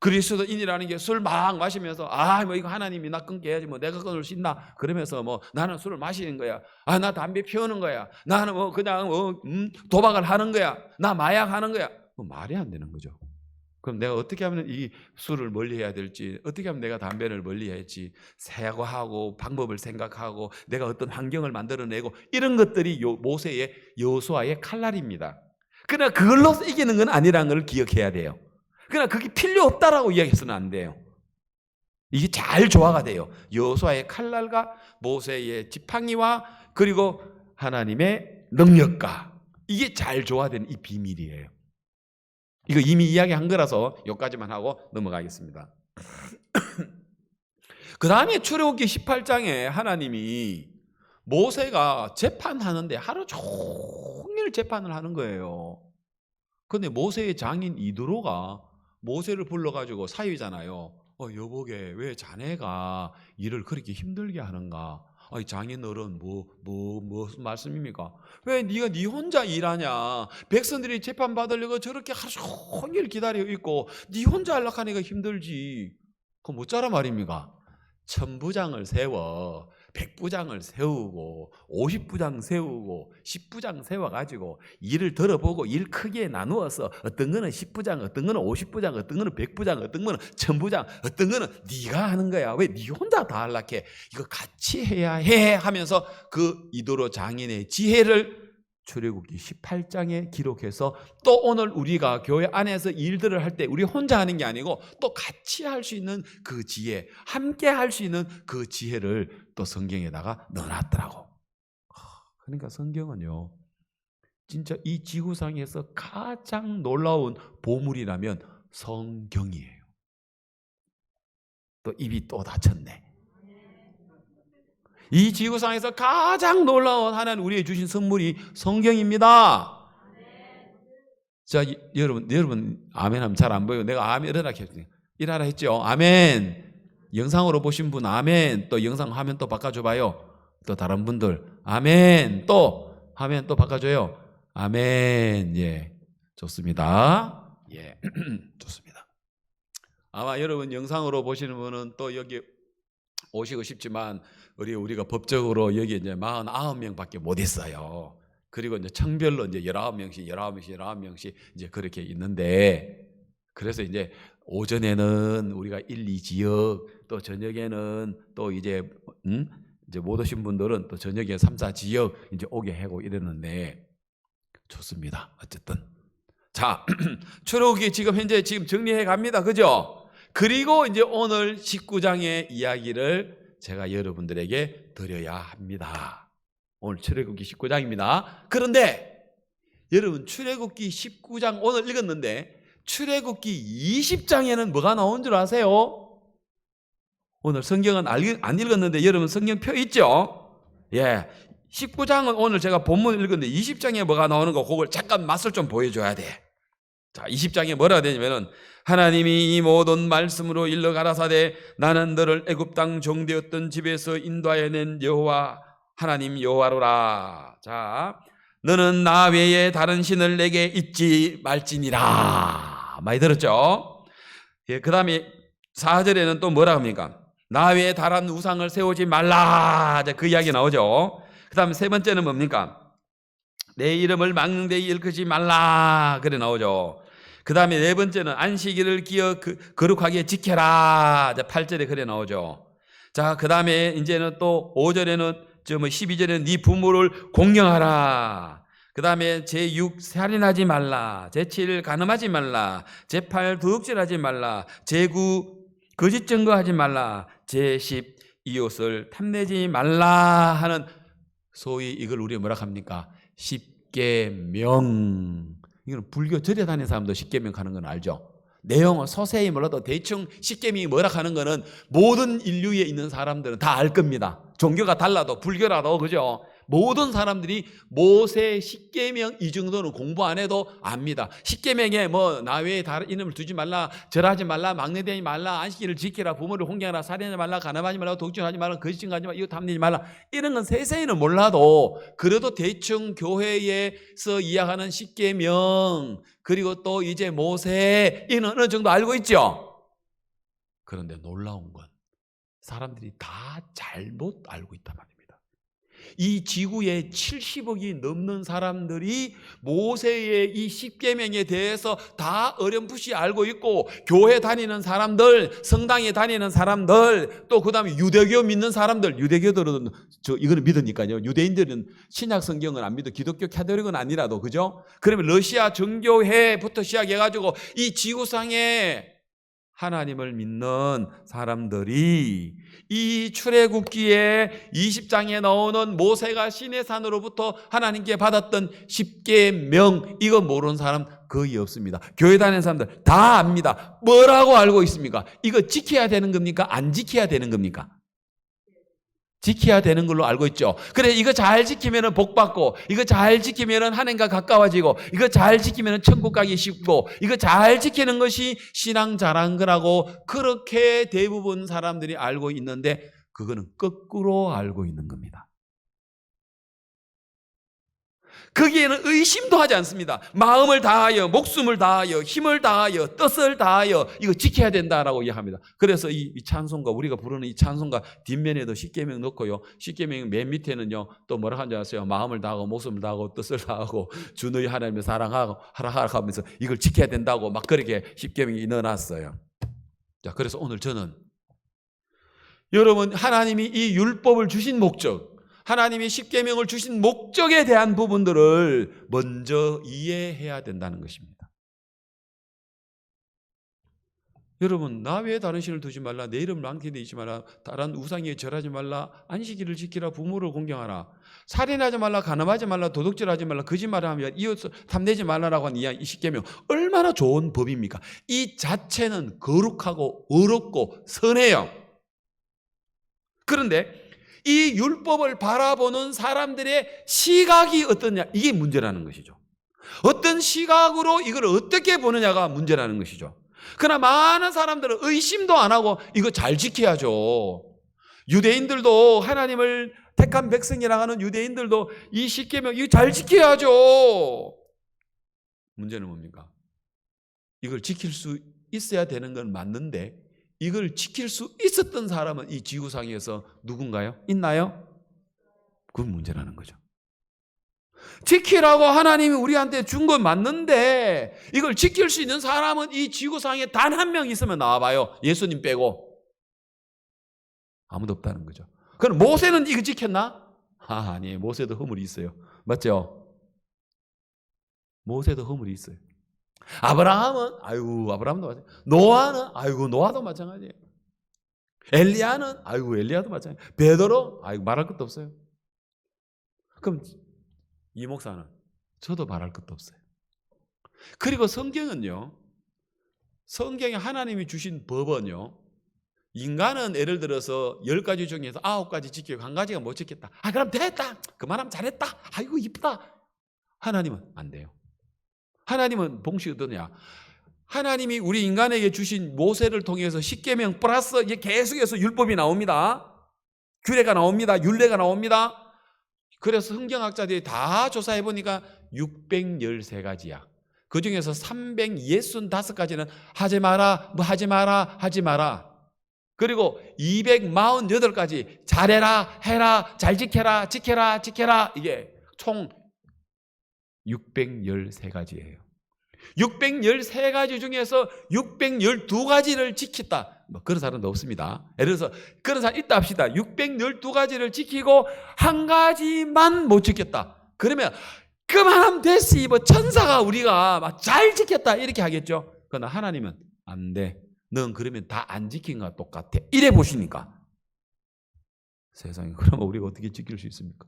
그리스도인이라는 게 술 막 마시면서 뭐 이거 하나님이 나 끊게 해야지, 뭐 내가 끊을 수 있나, 그러면서 뭐 나는 술을 마시는 거야, 나 담배 피우는 거야, 나는 뭐 그냥 도박을 하는 거야, 나 마약하는 거야. 말이 안 되는 거죠. 그럼 내가 어떻게 하면 이 술을 멀리해야 될지, 어떻게 하면 내가 담배를 멀리해야 할지 사고하고 방법을 생각하고 내가 어떤 환경을 만들어내고, 이런 것들이 모세의 여호수아의 칼날입니다. 그러나 그걸로 이기는 건 아니라는 걸 기억해야 돼요. 그러나 그게 필요 없다라고 이야기해서는 안 돼요. 이게 잘 조화가 돼요. 여호수아의 칼날과 모세의 지팡이와 그리고 하나님의 능력과, 이게 잘 조화되는 이 비밀이에요. 이거 이미 이야기한 거라서 여기까지만 하고 넘어가겠습니다. 그 다음에 출애굽기 18장에 하나님이 모세가 재판하는데 하루 종일 재판을 하는 거예요. 그런데 모세의 장인 이드로가 모세를 불러가지고 사위잖아요. 여보게 왜 자네가 일을 그렇게 힘들게 하는가? 아이 장인어른 무슨 말씀입니까? 왜 네가 네 혼자 일하냐? 백성들이 재판 받으려고 저렇게 하루 종일 기다려 있고 네 혼자 하려고 하니까 힘들지. 그거 뭐짜라 말입니까? 1000부장을 세워 100부장을 세우고 50부장 세우고 10부장 세워가지고 일을 들어보고 일 크게 나누어서 어떤 거는 10부장, 어떤 거는 50부장, 어떤 거는 100부장, 어떤 거는 1000부장, 어떤 거는 네가 하는 거야. 왜 네 혼자 다 하려고 해? 이거 같이 해야 해 하면서 그 이도로 장인의 지혜를 출애굽기 18장에 기록해서 또 오늘 우리가 교회 안에서 일들을 할 때 우리 혼자 하는 게 아니고 또 같이 할 수 있는 그 지혜, 함께 할 수 있는 그 지혜를 또 성경에다가 넣어놨더라고. 그러니까 성경은요, 진짜 이 지구상에서 가장 놀라운 보물이라면 성경이에요. 또 입이 또 닫혔네. 이 지구상에서 가장 놀라운 하나님 우리에게 주신 선물이 성경입니다. 자, 여러분 아멘 하면 잘 안 보여요. 내가 아멘 이라라 했죠. 아멘. 영상으로 보신 분 아멘. 또 영상 화면 또 바꿔줘봐요. 또 다른 분들 아멘. 또 화면 또 바꿔줘요. 아멘. 예, 좋습니다. 예, 좋습니다. 아마 여러분 영상으로 보시는 분은 또 여기 오시고 싶지만 우리가 법적으로 여기 이제 49명밖에 못 있어요. 그리고 이제 청별로 이제 19명씩 이제 그렇게 있는데, 그래서 이제 오전에는 우리가 1, 2지역, 또 저녁에는 또 이제 못 오신 분들은 또 저녁에 3, 4지역 이제 오게 하고 이랬는데 좋습니다. 어쨌든 자, 출애굽기 지금 현재 정리해 갑니다. 그죠? 그리고 이제 오늘 19장의 이야기를 제가 여러분들에게 드려야 합니다. 오늘 출애굽기 19장입니다. 그런데 여러분 출애굽기 19장 오늘 읽었는데 출애굽기 20장에는 뭐가 나온 줄 아세요? 오늘 성경은 안 읽었는데 여러분 성경 펴 있죠? 예, 19장은 오늘 제가 본문 읽었는데 20장에 뭐가 나오는 거 그걸 잠깐 맛을 좀 보여줘야 돼. 자, 20장에 뭐라 되냐면은 하나님이 이 모든 말씀으로 일러 가라사대 나는 너를 애굽 땅 종되었던 집에서 인도하여 낸 여호와 하나님 여호와로라. 자, 너는 나 외에 다른 신을 내게 잊지 말지니라. 많이 들었죠? 예, 그 다음에 4절에는 또 뭐라 합니까? 나 외에 다른 우상을 세우지 말라. 그 이야기 나오죠. 그 다음에 세 번째는 뭡니까? 내 이름을 망령되이 일컫지 말라. 그래 나오죠. 그 다음에 네 번째는 안식일을 거룩하게 지켜라. 8절에 그래 나오죠. 자, 그 다음에 이제는 또 5절에는 12절에는 네 부모를 공경하라. 그 다음에 제6 살인하지 말라. 제7 간음하지 말라. 제8 도둑질하지 말라. 제9 거짓 증거하지 말라. 제10 이웃을 탐내지 말라 하는 소위 이걸 우리가 뭐라 합니까? 십계명. 이건 불교 절에 다니는 사람도 십계명 하는 건 알죠? 내용은 서세히 몰라도 대충 십계명이 뭐라 하는 거는 모든 인류에 있는 사람들은 다 알 겁니다. 종교가 달라도 불교라도 그죠? 모든 사람들이 모세 십계명 이 정도는 공부 안 해도 압니다. 십계명에 뭐 나 외에 다른 이름을 두지 말라, 절하지 말라, 막내되지 말라, 안식일을 지키라, 부모를 홍경하라, 살인하지 말라, 간음하지 말라, 도둑질하지 말라, 거짓 증거하지 말라, 이거 탐내지 말라, 이런 건 세세히는 몰라도 그래도 대충 교회에서 이야기하는 십계명 그리고 또 이제 모세 이는 어느 정도 알고 있죠. 그런데 놀라운 건 사람들이 다 잘못 알고 있단 말입니다. 이 지구에 70억이 넘는 사람들이 모세의 이 십계명에 대해서 다 어렴풋이 알고 있고, 교회 다니는 사람들, 성당에 다니는 사람들, 또 그 다음에 유대교 믿는 사람들, 유대교들은 이거는 믿으니까요. 유대인들은 신약 성경은 안 믿어. 기독교 캐톨릭은 아니라도, 그죠? 그러면 러시아 정교회부터 시작해가지고 이 지구상에 하나님을 믿는 사람들이 이 출애굽기에 20장에 나오는 모세가 시내산으로부터 하나님께 받았던 십계명, 이거 모르는 사람 거의 없습니다. 교회 다니는 사람들 다 압니다. 뭐라고 알고 있습니까? 이거 지켜야 되는 겁니까? 안 지켜야 되는 겁니까? 지켜야 되는 걸로 알고 있죠. 그래, 이거 잘 지키면 복 받고, 이거 잘 지키면 하나님과 가까워지고, 이거 잘 지키면 천국 가기 쉽고, 이거 잘 지키는 것이 신앙 잘한 거라고 그렇게 대부분 사람들이 알고 있는데, 그거는 거꾸로 알고 있는 겁니다. 거기에는 의심도 하지 않습니다. 마음을 다하여, 목숨을 다하여, 힘을 다하여, 뜻을 다하여 이거 지켜야 된다라고 이야기합니다. 그래서 이 찬송가, 우리가 부르는 이 찬송가 뒷면에도 십계명 넣고요. 십계명 맨 밑에는요, 또 뭐라 하는지 아세요? 마음을 다하고, 목숨을 다하고, 뜻을 다하고, 주 너희 하나님을 사랑하고, 하라 하면서 이걸 지켜야 된다고 막 그렇게 십계명이 넣어놨어요. 자, 그래서 오늘 저는 여러분, 하나님이 이 율법을 주신 목적, 하나님이 십계명을 주신 목적에 대한 부분들을 먼저 이해해야 된다는 것입니다. 여러분, 나 외에 다른 신을 두지 말라, 내 이름을 망치지 말라, 다른 우상에 절하지 말라, 안식일을 지키라, 부모를 공경하라, 살인하지 말라, 간음하지 말라, 도둑질하지 말라, 거짓말하며 이웃을 탐내지 말라라고 하는 이 십계명, 얼마나 좋은 법입니까? 이 자체는 거룩하고 어렵고 선해요. 그런데 이 율법을 바라보는 사람들의 시각이 어떠냐, 이게 문제라는 것이죠. 어떤 시각으로 이걸 어떻게 보느냐가 문제라는 것이죠. 그러나 많은 사람들은 의심도 안 하고 이거 잘 지켜야죠. 유대인들도, 하나님을 택한 백성이라고 하는 유대인들도 이 십계명 이거 잘 지켜야죠. 문제는 뭡니까? 이걸 지킬 수 있어야 되는 건 맞는데 이걸 지킬 수 있었던 사람은 이 지구상에서 누군가요? 있나요? 그건 문제라는 거죠. 지키라고 하나님이 우리한테 준 건 맞는데 이걸 지킬 수 있는 사람은 이 지구상에 단 한 명 있으면 나와봐요. 예수님 빼고. 아무도 없다는 거죠. 그럼 모세는 이거 지켰나? 아니에요. 모세도 허물이 있어요. 맞죠? 모세도 허물이 있어요. 아브라함은 아브라함도 마찬가지예요. 노아는 노아도 마찬가지예요. 엘리야는 엘리야도 마찬가지예요. 베드로 말할 것도 없어요. 그럼 이 목사는 저도 말할 것도 없어요. 그리고 성경은요, 성경에 하나님이 주신 법은요, 인간은 예를 들어서 10가지 중에서 9가지 지키고 1가지가 못 지켰다. 그럼 됐다. 그만하면 잘했다. 이쁘다. 하나님은 안 돼요. 하나님은 봉식이 어떠냐? 하나님이 우리 인간에게 주신 모세를 통해서 십계명 플러스 이게 계속해서 율법이 나옵니다. 규례가 나옵니다. 율례가 나옵니다. 그래서 성경학자들이 다 조사해 보니까 613가지야. 그 중에서 365가지는 하지 마라, 하지 마라, 하지 마라. 그리고 248가지 잘해라, 해라, 잘 지켜라, 지켜라, 지켜라. 이게 총 613가지예요. 613가지 중에서 612가지를 지켰다. 그런 사람도 없습니다. 예를 들어서 그런 사람 있다 합시다. 612가지를 지키고 1가지만 못 지켰다. 그러면 그만하면 됐지. 천사가 우리가 막 잘 지켰다 이렇게 하겠죠. 그러나 하나님은 안 돼. 넌 그러면 다 안 지킨 거와 똑같아. 이래 보시니까. 세상에, 그러면 우리가 어떻게 지킬 수 있습니까?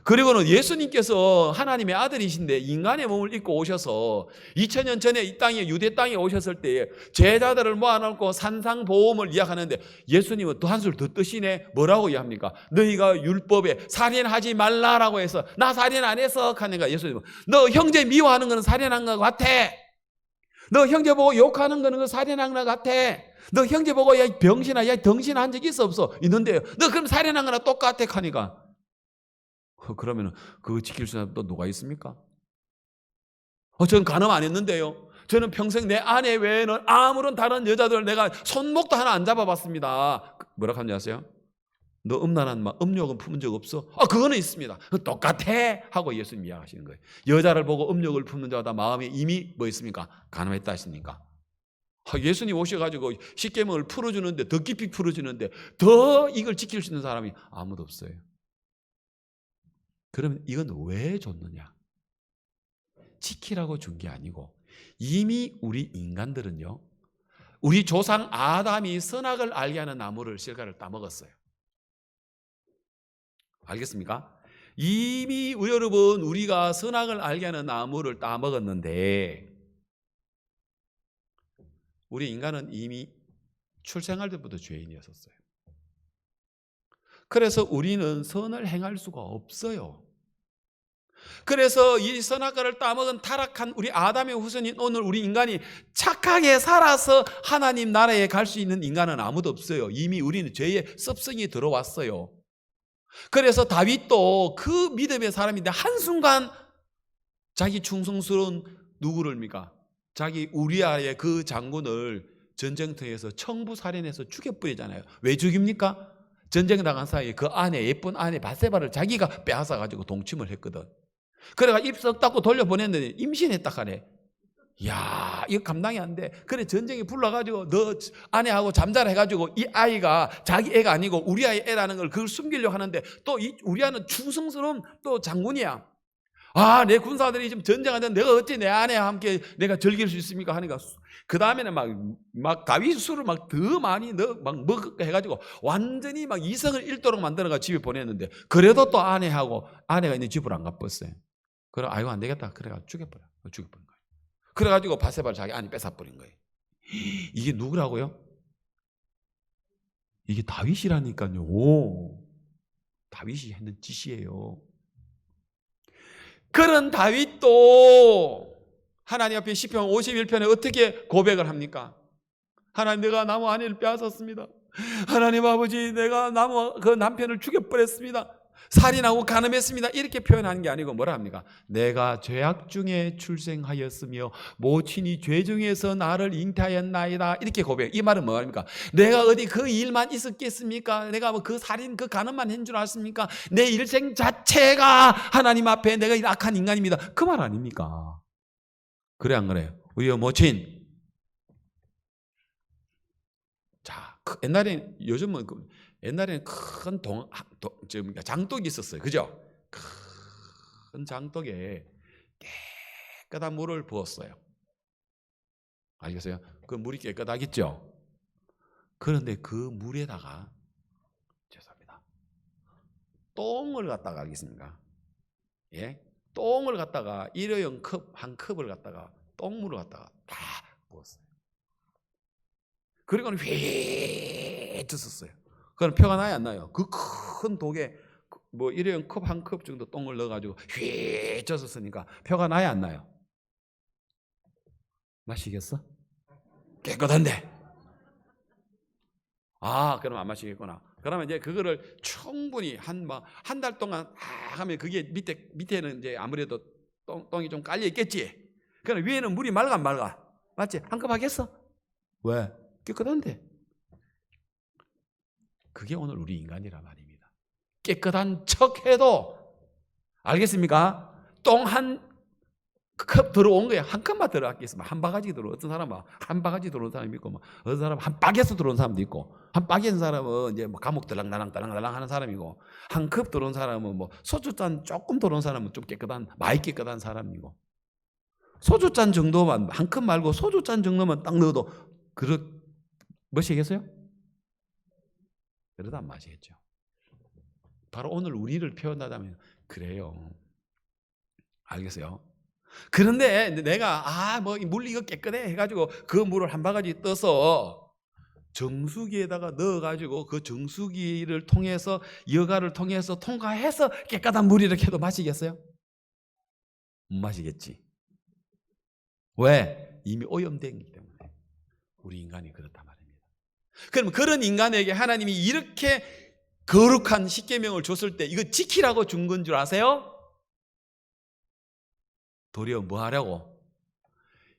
그리고는 예수님께서 하나님의 아들이신데 인간의 몸을 입고 오셔서 2000년 전에 이 땅에, 유대 땅에 오셨을 때에 제자들을 모아놓고 산상보험을 이야기하는데 예수님은 또 한술 더 뜨시네. 뭐라고 이야기합니까? 너희가 율법에 살인하지 말라라고 해서 나 살인 안 했어 하니까 예수님은 너 형제 미워하는 거는 살인한 것 같아. 너 형제 보고 욕하는 거는 살인한 것 같아. 너 형제 보고 야 병신아, 야 덩신아 한 적 있어 없어? 있는데요. 너 그럼 살인한 거나 똑같아 하니까. 그러면 그거 지킬 수 있는 또 누가 있습니까? 저는 간음 안 했는데요. 저는 평생 내 아내 외에는 아무런 다른 여자들 내가 손목도 하나 안 잡아봤습니다. 뭐라고 하는지 아세요? 너 음란한 음욕은 품은 적 없어? 그거는 있습니다. 똑같아 하고 예수님이 이야기하시는 거예요. 여자를 보고 음욕을 품는 자마다 마음에 이미 뭐 있습니까? 간음했다 하시니까. 예수님 오셔가지고 십계명을 풀어주는데, 더 깊이 풀어주는데 더 이걸 지킬 수 있는 사람이 아무도 없어요. 그러면 이건 왜 줬느냐? 지키라고 준 게 아니고 이미 우리 인간들은요, 우리 조상 아담이 선악을 알게 하는 나무를 실과를 따먹었어요. 알겠습니까? 이미 여러분 우리가 선악을 알게 하는 나무를 따먹었는데 우리 인간은 이미 출생할 때부터 죄인이었었어요. 그래서 우리는 선을 행할 수가 없어요. 그래서 이 선악과를 따먹은 타락한 우리 아담의 후손인 오늘 우리 인간이 착하게 살아서 하나님 나라에 갈 수 있는 인간은 아무도 없어요. 이미 우리는 죄의 습성이 들어왔어요. 그래서 다윗도 그 믿음의 사람인데 한순간 자기 충성스러운 누구를입니까? 자기 우리아의 그 장군을 전쟁터에서 청부살인해서 죽여버리잖아요. 왜 죽입니까? 전쟁 나간 사이에 그 아내, 예쁜 아내 바세바를 자기가 빼앗아가지고 동침을 했거든. 그래가 입석 닦고 돌려보냈는데 임신했다 하네. 야, 이거 감당이 안 돼. 그래 전쟁이 불러가지고 너 아내하고 잠자라 해가지고 이 아이가 자기 애가 아니고 우리 아이 애라는 걸 그걸 숨기려고 하는데 또 이 우리 아는 충성스러운 또 장군이야. 아, 내 군사들이 지금 전쟁하는데 내가 어찌 내 아내와 함께 내가 즐길 수 있습니까? 하니까 그 다음에는 막 다윗 술을 막 더 많이 막 먹게 해가지고 완전히 막 이성을 잃도록 만들어가 집에 보냈는데 그래도 또 아내가 있는 집을 안 가봤어요. 그래, 아이고 안 되겠다. 그래가 죽여버린 거예요. 그래가지고 바세바를 자기 아내 뺏어버린 거예요. 이게 누구라고요? 이게 다윗이라니까요. 오, 다윗이 했는 짓이에요. 그런 다윗도 하나님 앞에 시편 51편에 어떻게 고백을 합니까? 하나님, 내가 나무 아내를 빼앗았습니다. 하나님 아버지, 내가 그 남편을 죽여버렸습니다. 살인하고 간음했습니다. 이렇게 표현하는 게 아니고 뭐라 합니까? 내가 죄악 중에 출생하였으며 모친이 죄 중에서 나를 잉태하였나이다. 이렇게 고백. 이 말은 뭐합니까? 내가 어디 그 일만 있었겠습니까? 내가 뭐 그 살인 그 간음만 한 줄 아십니까? 내 일생 자체가 하나님 앞에 내가 악한 인간입니다. 그 말 아닙니까? 그래 안 그래요? 우리 모친. 자, 요즘은 옛날에는 큰 장독이 있었어요. 그죠? 큰 장독에 깨끗한 물을 부었어요. 알겠어요? 그 물이 깨끗하겠죠? 그런데 그 물에다가, 죄송합니다, 똥을 갖다가, 알겠습니까? 예? 똥을 갖다가 일회용 한 컵을 갖다가 똥물을 갖다가 다 부었어요. 그리고는 휘 쳤었어요. 그럼 표가 나요, 안 나요? 그 큰 독에 뭐 일회용 컵 한 컵 정도 똥을 넣어가지고 휘 쳤었으니까 표가 나요, 안 나요? 마시겠어? 깨끗한데. 아, 그럼 안 마시겠구나. 그러면 이제 그거를 충분히 한 달 동안 하면 그게 밑에는 이제 아무래도 똥이 좀 깔려 있겠지. 그럼 위에는 물이 맑아 안 맑아? 맞지? 한 컵 하겠어? 왜? 깨끗한데. 그게 오늘 우리 인간이란 말입니다. 깨끗한 척해도, 알겠습니까? 똥 한 컵 들어온 거야. 한 컵만 들어왔겠습니까? 한 바가지 들어온, 어떤 사람은 한 바가지 들어온 사람이 있고, 어떤 사람은 한 바게스 들어온 사람도 있고, 한 바게스 사람은 이제 감옥 달랑달랑 하는 사람이고, 한 컵 들어온 사람은 소주잔 조금 들어온 사람은 좀 많이 깨끗한 사람이고, 소주잔 정도만, 한 컵 말고 소주잔 정도만 딱 넣어도 마시겠어요? 그러다 안 마시겠죠. 바로 오늘 우리를 표현하자면 그래요. 알겠어요? 그런데 내가 물 이거 깨끗해 해가지고 그 물을 한 바가지 떠서 정수기에다가 넣어가지고 그 정수기를 통해서 여가를 통해서 통과해서 깨끗한 물 이렇게 해도 마시겠어요? 못 마시겠지. 왜? 이미 오염되기 때문에. 우리 인간이 그렇단 말입니다. 그럼 그런 인간에게 하나님이 이렇게 거룩한 십계명을 줬을 때 이거 지키라고 준 건 줄 아세요? 도리어 뭐 하라고?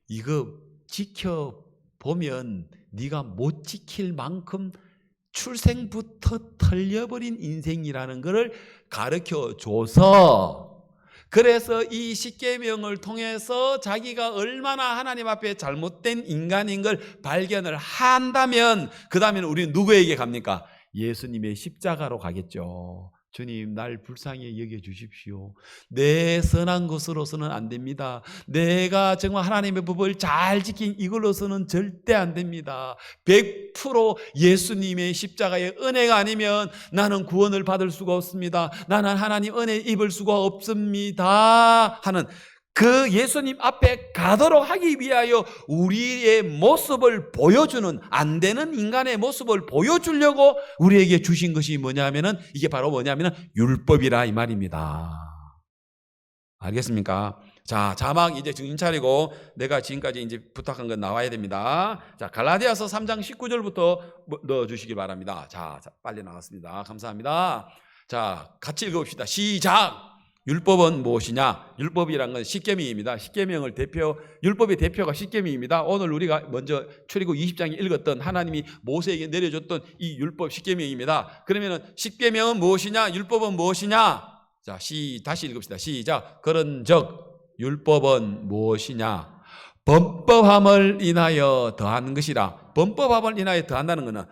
이거 지켜보면 네가 못 지킬 만큼 출생부터 털려버린 인생이라는 것을 가르쳐줘서, 그래서 이 십계명을 통해서 자기가 얼마나 하나님 앞에 잘못된 인간인 걸 발견을 한다면 그 다음에는 우리는 누구에게 갑니까? 예수님의 십자가로 가겠죠. 주님, 날 불쌍히 여겨주십시오. 내 선한 것으로서는 안 됩니다. 내가 정말 하나님의 법을 잘 지킨 이걸로서는 절대 안 됩니다. 100% 예수님의 십자가의 은혜가 아니면 나는 구원을 받을 수가 없습니다. 나는 하나님 은혜 입을 수가 없습니다 하는 그 예수님 앞에 가도록 하기 위하여 우리의 모습을 보여주는, 안 되는 인간의 모습을 보여주려고 우리에게 주신 것이 뭐냐면은, 이게 바로 뭐냐면은 율법이라 이 말입니다. 알겠습니까? 자, 자막 이제 정신 차리고 내가 지금까지 이제 부탁한 건 나와야 됩니다. 자, 갈라디아서 3장 19절부터 넣어 주시기 바랍니다. 자, 빨리 나왔습니다. 감사합니다. 자, 같이 읽어봅시다. 시작! 율법은 무엇이냐? 율법이란 건 십계명입니다. 십계명을 율법의 대표가 십계명입니다. 오늘 우리가 먼저 출애굽 20장에 읽었던 하나님이 모세에게 내려줬던 이 율법 십계명입니다. 그러면은 십계명은 무엇이냐? 율법은 무엇이냐? 자, 다시 읽읍시다. 시작. 그런즉 율법은 무엇이냐? 범법함을 인하여 더한 것이라. 범법함을 인하여 더한다는 것은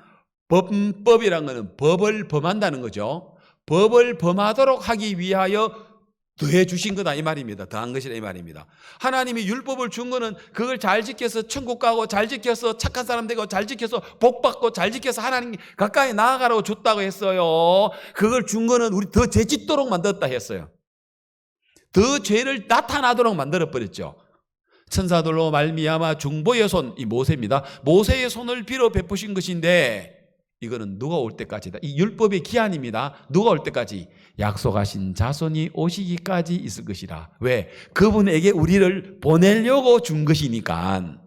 범법이란 것은 법을 범한다는 거죠. 법을 범하도록 하기 위하여 더해 주신 거다 이 말입니다. 더한 것이라 이 말입니다. 하나님이 율법을 준 거는 그걸 잘 지켜서 천국 가고 잘 지켜서 착한 사람 되고 잘 지켜서 복 받고 잘 지켜서 하나님 가까이 나아가라고 줬다고 했어요. 그걸 준 거는 우리 더 죄짓도록 만들었다 했어요. 더 죄를 나타나도록 만들어 버렸죠. 천사들로 말미암아 중보의 손, 이 모세입니다. 모세의 손을 빌어 베푸신 것인데 이거는 누가 올 때까지다. 이 율법의 기한입니다. 누가 올 때까지? 약속하신 자손이 오시기까지 있을 것이라. 왜? 그분에게 우리를 보내려고 준 것이니까.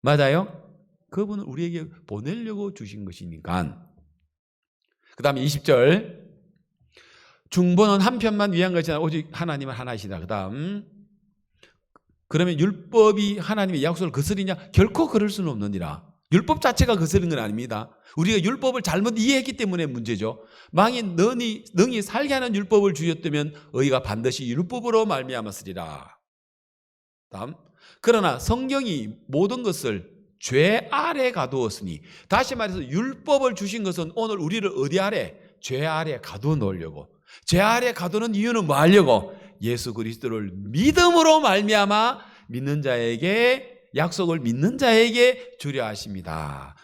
맞아요? 그분은 우리에게 보내려고 주신 것이니까. 그 다음에 20절. 중보는 한편만 위한 것이 아니라 오직 하나님은 하나이시다. 그 다음. 그러면 율법이 하나님의 약속을 거스리냐? 결코 그럴 수는 없느니라. 율법 자체가 거스른 건 아닙니다. 우리가 율법을 잘못 이해했기 때문에 문제죠. 만일 능히 살게 하는 율법을 주셨다면 의가 반드시 율법으로 말미암았으리라. 다음. 그러나 성경이 모든 것을 죄 아래 가두었으니, 다시 말해서 율법을 주신 것은 오늘 우리를 어디 아래? 죄 아래 가두어 놓으려고. 죄 아래 가두는 이유는 뭐 하려고? 예수 그리스도를 믿음으로 말미암아 믿는 자에게, 약속을 믿는 자에게 주려 하십니다.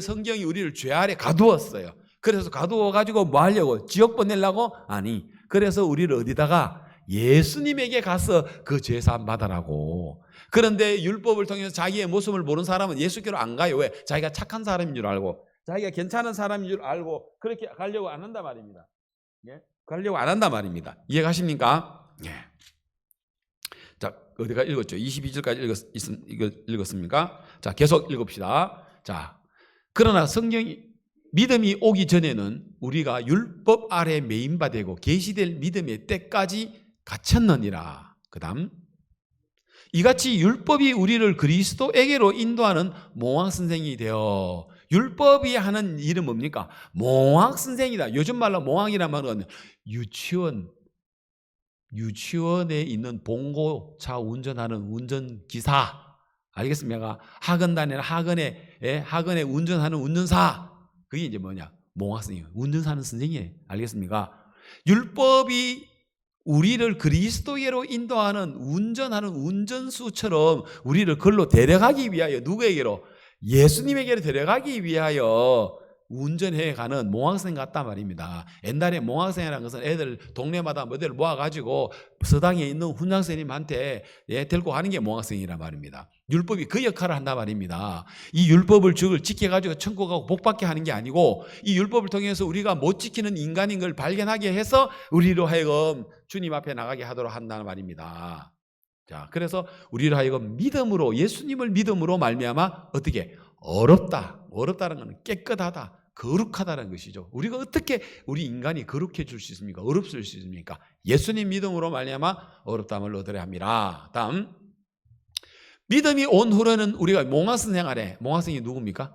성경이 우리를 죄 아래 가두었어요. 그래서 가두어 가지고 뭐 하려고? 지옥 보내려고? 아니, 그래서 우리를 어디다가? 예수님에게 가서 그 죄 사함 받으라고. 그런데 율법을 통해서 자기의 모습을 모르는 사람은 예수께로 안 가요. 왜? 자기가 착한 사람인 줄 알고, 자기가 괜찮은 사람인 줄 알고 그렇게 가려고 안 한단 말입니다. 예? 가려고 안 한단 말입니다. 이해가십니까? 예. 자, 어디가 읽었죠? 22절까지 읽었습니까? 자, 계속 읽읍시다. 자, 그러나 믿음이 오기 전에는 우리가 율법 아래 매인바되고 계시될 믿음의 때까지 갇혔느니라. 그 다음. 이같이 율법이 우리를 그리스도에게로 인도하는 몽황선생이 되어, 율법이 하는 일은 뭡니까? 몽황선생이다. 요즘 말로 몽황이란 말은 유치원에 있는 봉고차 운전하는 운전기사, 알겠습니까? 학원 다니는 학원에 운전하는 운전사, 그게 이제 뭐냐? 몽학생이에요. 운전사는 선생이에요. 알겠습니까? 율법이 우리를 그리스도에게로 인도하는 운전하는 운전수처럼 우리를 그걸로 데려가기 위하여, 누구에게로? 예수님에게로 데려가기 위하여 운전해 가는 몽학생 같단 말입니다. 옛날에 몽학생이라는 것은 애들 동네마다 뭐들 모아가지고 서당에 있는 훈장스님한테 데리고 가는 게 몽학생이란 말입니다. 율법이 그 역할을 한단 말입니다. 이 율법을 지켜가지고 천국 가고 복받게 하는 게 아니고, 이 율법을 통해서 우리가 못 지키는 인간인 걸 발견하게 해서 우리로 하여금 주님 앞에 나가게 하도록 한다는 말입니다. 자, 그래서 우리로 하여금 믿음으로, 예수님을 믿음으로 말미암아 어떻게? 어렵다는 것은 깨끗하다, 거룩하다는 것이죠. 우리가 어떻게 우리 인간이 거룩해질 수 있습니까? 어렵을 수 있습니까? 예수님 믿음으로 말미암아 어렵다함을 얻으려 합니다. 다음. 믿음이 온 후로는 우리가 몽학선생 아래, 몽학선생이 누굽니까?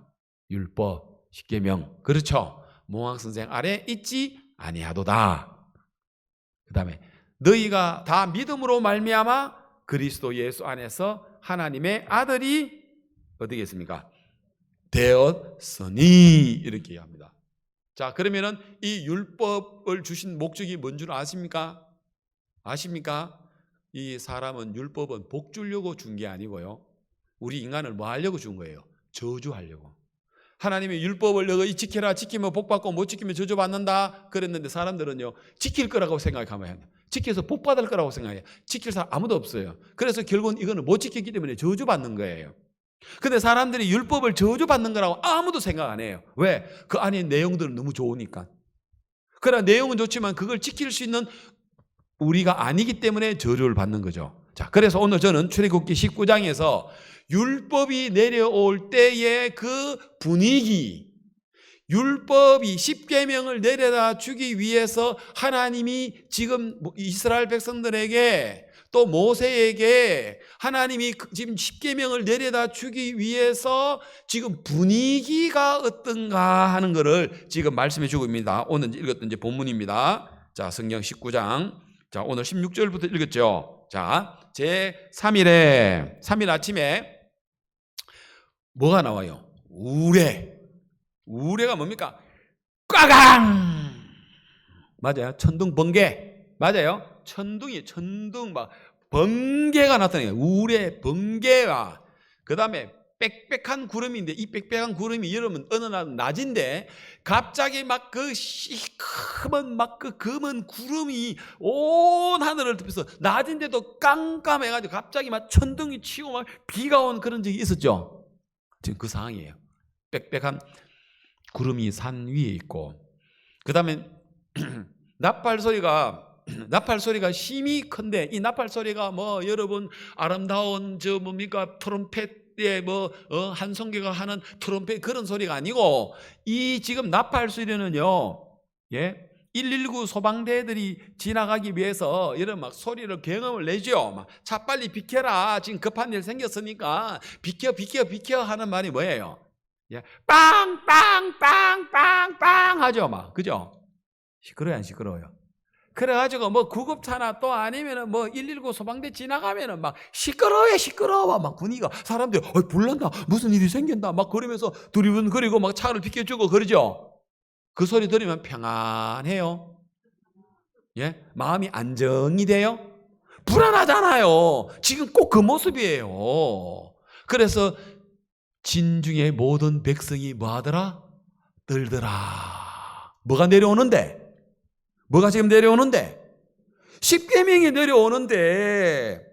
율법, 십계명, 그렇죠? 몽학선생 아래 있지 아니하도다. 그 다음에 너희가 다 믿음으로 말미암아 그리스도 예수 안에서 하나님의 아들이 어디겠습니까? 되었으니, 이렇게 합니다. 자, 그러면은 이 율법을 주신 목적이 뭔 줄 아십니까? 이 사람은, 율법은 복 주려고 준 게 아니고요, 우리 인간을 뭐 하려고 준 거예요? 저주하려고. 하나님의 율법을 너희 지켜라, 지키면 복 받고 못 지키면 저주 받는다 그랬는데, 사람들은요 지킬 거라고 생각하면, 지켜서 복 받을 거라고 생각해요. 지킬 사람 아무도 없어요. 그래서 결국은 이거는 못 지켰기 때문에 저주 받는 거예요. 근데 사람들이 율법을 저주받는 거라고 아무도 생각 안 해요. 왜? 그 안에 내용들은 너무 좋으니까. 그러나 내용은 좋지만 그걸 지킬 수 있는 우리가 아니기 때문에 저주를 받는 거죠. 자, 그래서 오늘 저는 출애굽기 19장에서 율법이 내려올 때의 그 분위기, 율법이 십계명을 내려다 주기 위해서 하나님이 지금 이스라엘 백성들에게 또 모세에게 하나님이 지금 십계명을 내려다 주기 위해서 지금 분위기가 어떤가 하는 것을 지금 말씀해 주고 있습니다. 오늘 읽었던 이제 본문입니다. 자, 성경 19장. 자, 오늘 16절부터 읽었죠. 자, 제 3일 아침에 뭐가 나와요? 우레. 우레가 뭡니까? 꽈강! 맞아요. 천둥 번개. 맞아요. 천둥 막 번개가 나타나요. 우레 번개가. 그 다음에 빽빽한 구름인데 이 빽빽한 구름이 여러분 어느 날 낮인데 갑자기 막 그 시커먼 막 그 검은 구름이 온 하늘을 덮여서 낮인데도 깜깜해가지고 갑자기 막 천둥이 치고 막 비가 온 그런 적이 있었죠. 지금 그 상황이에요. 빽빽한 구름이 산 위에 있고 그 다음에 나팔 소리가 심히 큰데 이 나팔 소리가 뭐 여러분 아름다운 저 뭡니까 트럼펫에 뭐 한성교가 하는 트럼펫 그런 소리가 아니고 이 지금 나팔 소리는요, 예, 119 소방대들이 지나가기 위해서 이런 막 소리를 경험을 내죠. 막 차 빨리 비켜라. 지금 급한 일 생겼으니까 비켜 하는 말이 뭐예요? 예, 빵 하죠, 막 그죠? 시끄러워요, 안 시끄러워요? 그래가지고 뭐 구급차나 또 아니면은 뭐 119 소방대 지나가면은 막 시끄러워 막 분위기가 사람들 불난다 무슨 일이 생긴다 막 그러면서 두리번거리고 막 차를 비켜주고 그러죠. 그 소리 들으면 평안해요. 예, 마음이 안정이 돼요. 불안하잖아요. 지금 꼭 그 모습이에요. 그래서 진중의 모든 백성이 뭐하더라? 떨더라. 뭐가 내려오는데? 뭐가 지금 내려오는데? 십계명이 내려오는데,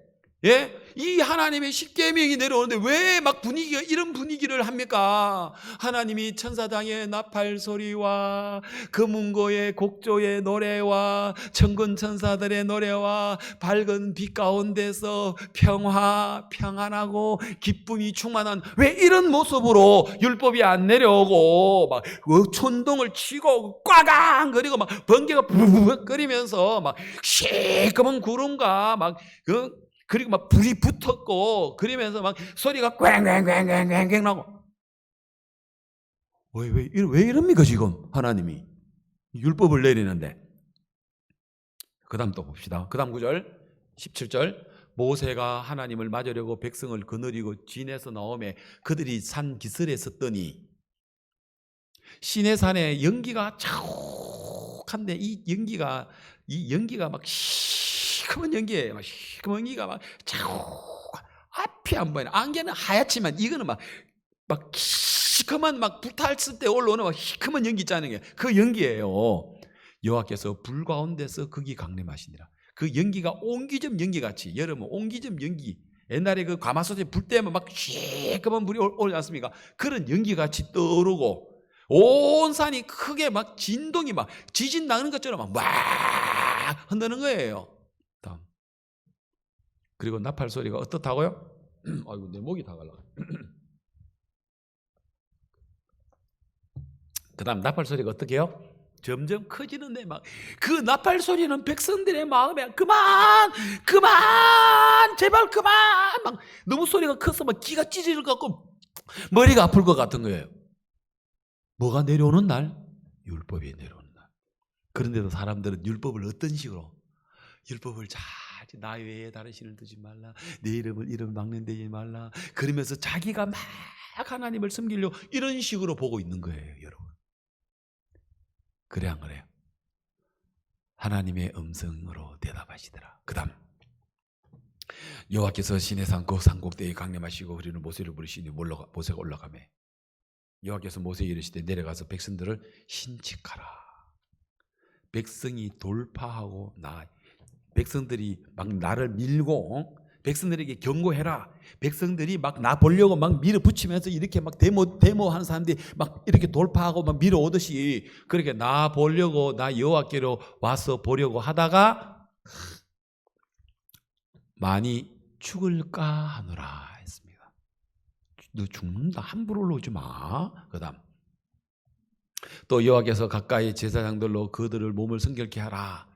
예? 이 하나님의 십계명이 내려오는데 왜 막 분위기가 이런 분위기를 합니까? 하나님이 천사장의 나팔 소리와 금은고의 곡조의 노래와 천군 천사들의 노래와 밝은 빛 가운데서 평안하고 기쁨이 충만한 왜 이런 모습으로 율법이 안 내려오고 막 천둥을 치고 꽈강 거리고 막 번개가 부부부 끓이면서 막 시커먼 구름과 막 그리고 막 불이 붙었고 그러면서 막 소리가 꽝꽝꽝꽝꽝 나고 왜 이럽니까 지금 하나님이 율법을 내리는데. 그 다음 또 봅시다. 그 다음 9절 17절 모세가 하나님을 맞으려고 백성을 거느리고 진에서 나오매 그들이 산 기슭에 섰더니 시내산에 연기가 자욱한데 이 연기가 막 시커먼 연기예요. 막 시커먼 연기가 막 자욱 앞이 안 보이네. 안개는 하얗지만 이거는 막 시커먼 막 불탔을 때 올라오는 막 시커먼 연기 있잖아요. 그 연기예요. 여호와께서 불 가운데서 극이 강림하시니라. 그 연기가 옹기점 연기같이 여러분 옹기점 연기 옛날에 그 가마솥에 불 때면 막 시커먼 불이 오지 않습니까? 그런 연기같이 떠오르고 온 산이 크게 막 진동이 막 지진 나는 것처럼 막 흔드는 거예요. 다음. 그리고 나팔 소리가 어떻다고요? 아이고 내 목이 다 갈라. 그 다음 나팔 소리가 어떻게 해요? 점점 커지는데 막 그 나팔 소리는 백성들의 마음에 그만 제발 그만 막 너무 소리가 커서 막 기가 찢어질 것 같고 머리가 아플 것 같은 거예요. 뭐가 내려오는 날? 율법이 내려오는 날. 그런데도 사람들은 율법을 어떤 식으로? 율법을 잘 나 외에 다른 신을 두지 말라. 내 이름 막론되지 말라. 그러면서 자기가 막 하나님을 섬기려고 이런 식으로 보고 있는 거예요, 여러분. 그래 안 그래요? 하나님의 음성으로 대답하시더라. 그 다음 여호와께서 시내산 그 산꼭대기에 강림하시고 우리는 모세를 부르시니 모세가 올라가매 여호와께서 모세에 이르시되 내려가서 백성들을 신칙하라. 백성이 돌파하고 백성들이 막 나를 밀고 백성들에게 경고해라. 백성들이 막 나 보려고 막 밀어붙이면서 이렇게 막 데모하는 사람들이 막 이렇게 돌파하고 막 밀어오듯이 그렇게 나 보려고 나 여호와께로 와서 보려고 하다가 많이 죽을까 하노라 했습니다. 너 죽는다, 함부로 올라오지 마. 그다음 또 여호와께서 가까이 제사장들로 그들을 몸을 성결케 하라.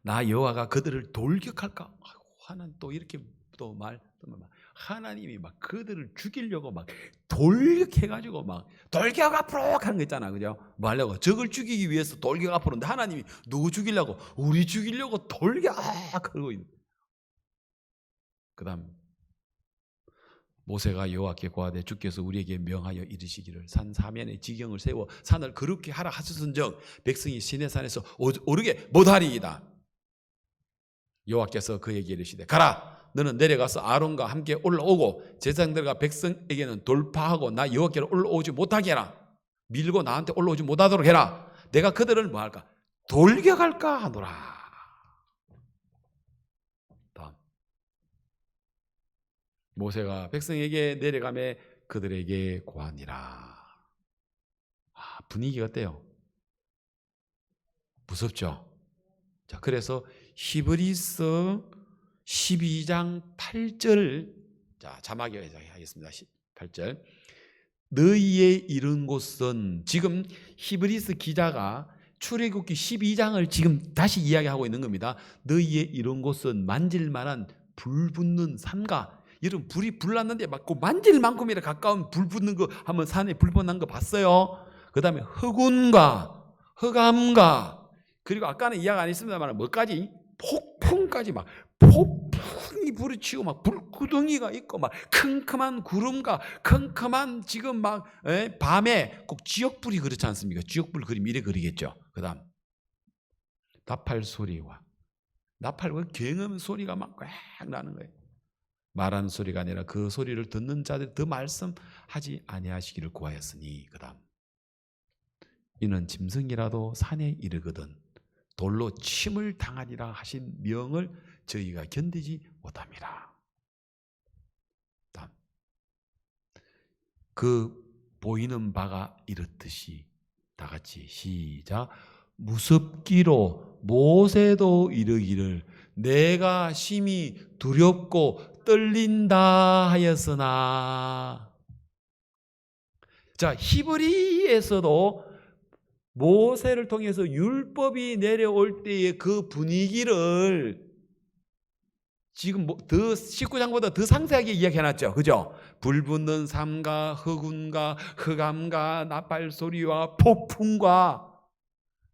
나 여호와가 그들을 돌격할까? 아이고, 하나님 또 이렇게 또 말, 하나님이 막 그들을 죽이려고 막 돌격해가지고 막 돌격 앞으로 하는 거 있잖아, 그죠? 뭐 하려고? 적을 죽이기 위해서 돌격 앞으로인데 하나님이 누구 죽이려고? 우리 죽이려고 돌격 하고 있는. 그다음 모세가 여호와께 고하되 주께서 우리에게 명하여 이르시기를 산 사면에 지경을 세워 산을 거룩히 하라 하셨은즉 백성이 시내산에서 오르게 못하리이다. 여호와께서 그에게 이르시되 가라, 너는 내려가서 아론과 함께 올라오고 제사장들과 백성에게는 돌파하고 나 여호와께로 올라오지 못하게 해라. 밀고 나한테 올라오지 못하도록 해라. 내가 그들을 뭐 할까? 돌격할까 하노라. 모세가 백성에게 내려가매 그들에게 고하니라. 분위기가 어때요? 무섭죠? 자, 그래서 히브리서 12장 8절, 자, 자막에 하겠습니다. 8절. 너희의 이른 곳은, 지금 히브리서 기자가 출애굽기 12장을 지금 다시 이야기하고 있는 겁니다. 너희의 이른 곳은 만질 만한 불 붙는 산과, 여러분 불이 불났는데 막 만질 만큼이나 가까운 불 붙는 거 한번 산에 불 붙는 거 봤어요? 그 다음에 흑운과 흑암과, 그리고 아까는 이야기 안 했습니다만 뭐까지? 폭풍까지, 막 폭풍이 부딪히고 막 불구덩이가 있고 막 컴컴한 구름과 컴컴한, 지금 막 밤에 꼭 지역불이 그렇지 않습니까? 지역불 그림 이래 그리겠죠. 그 다음 나팔 소리와, 나팔과 경음 소리가 막 꽉 나는 거예요. 말하는 소리가 아니라 그 소리를 듣는 자들 더 말씀하지 아니하시기를 구하였으니, 그 다음 이는 짐승이라도 산에 이르거든 돌로 침을 당하리라 하신 명을 저희가 견디지 못함이라. 다음 그 보이는 바가 이렇듯이, 다 같이 시작. 무섭기로 모세도 이르기를 내가 심히 두렵고 떨린다 하였으나. 자, 히브리에서도 모세를 통해서 율법이 내려올 때의 그 분위기를 지금 더 19장보다 더 상세하게 이야기해놨죠, 그죠? 불 붙는 삶과 흑운과 흑암과 나팔 소리와 폭풍과.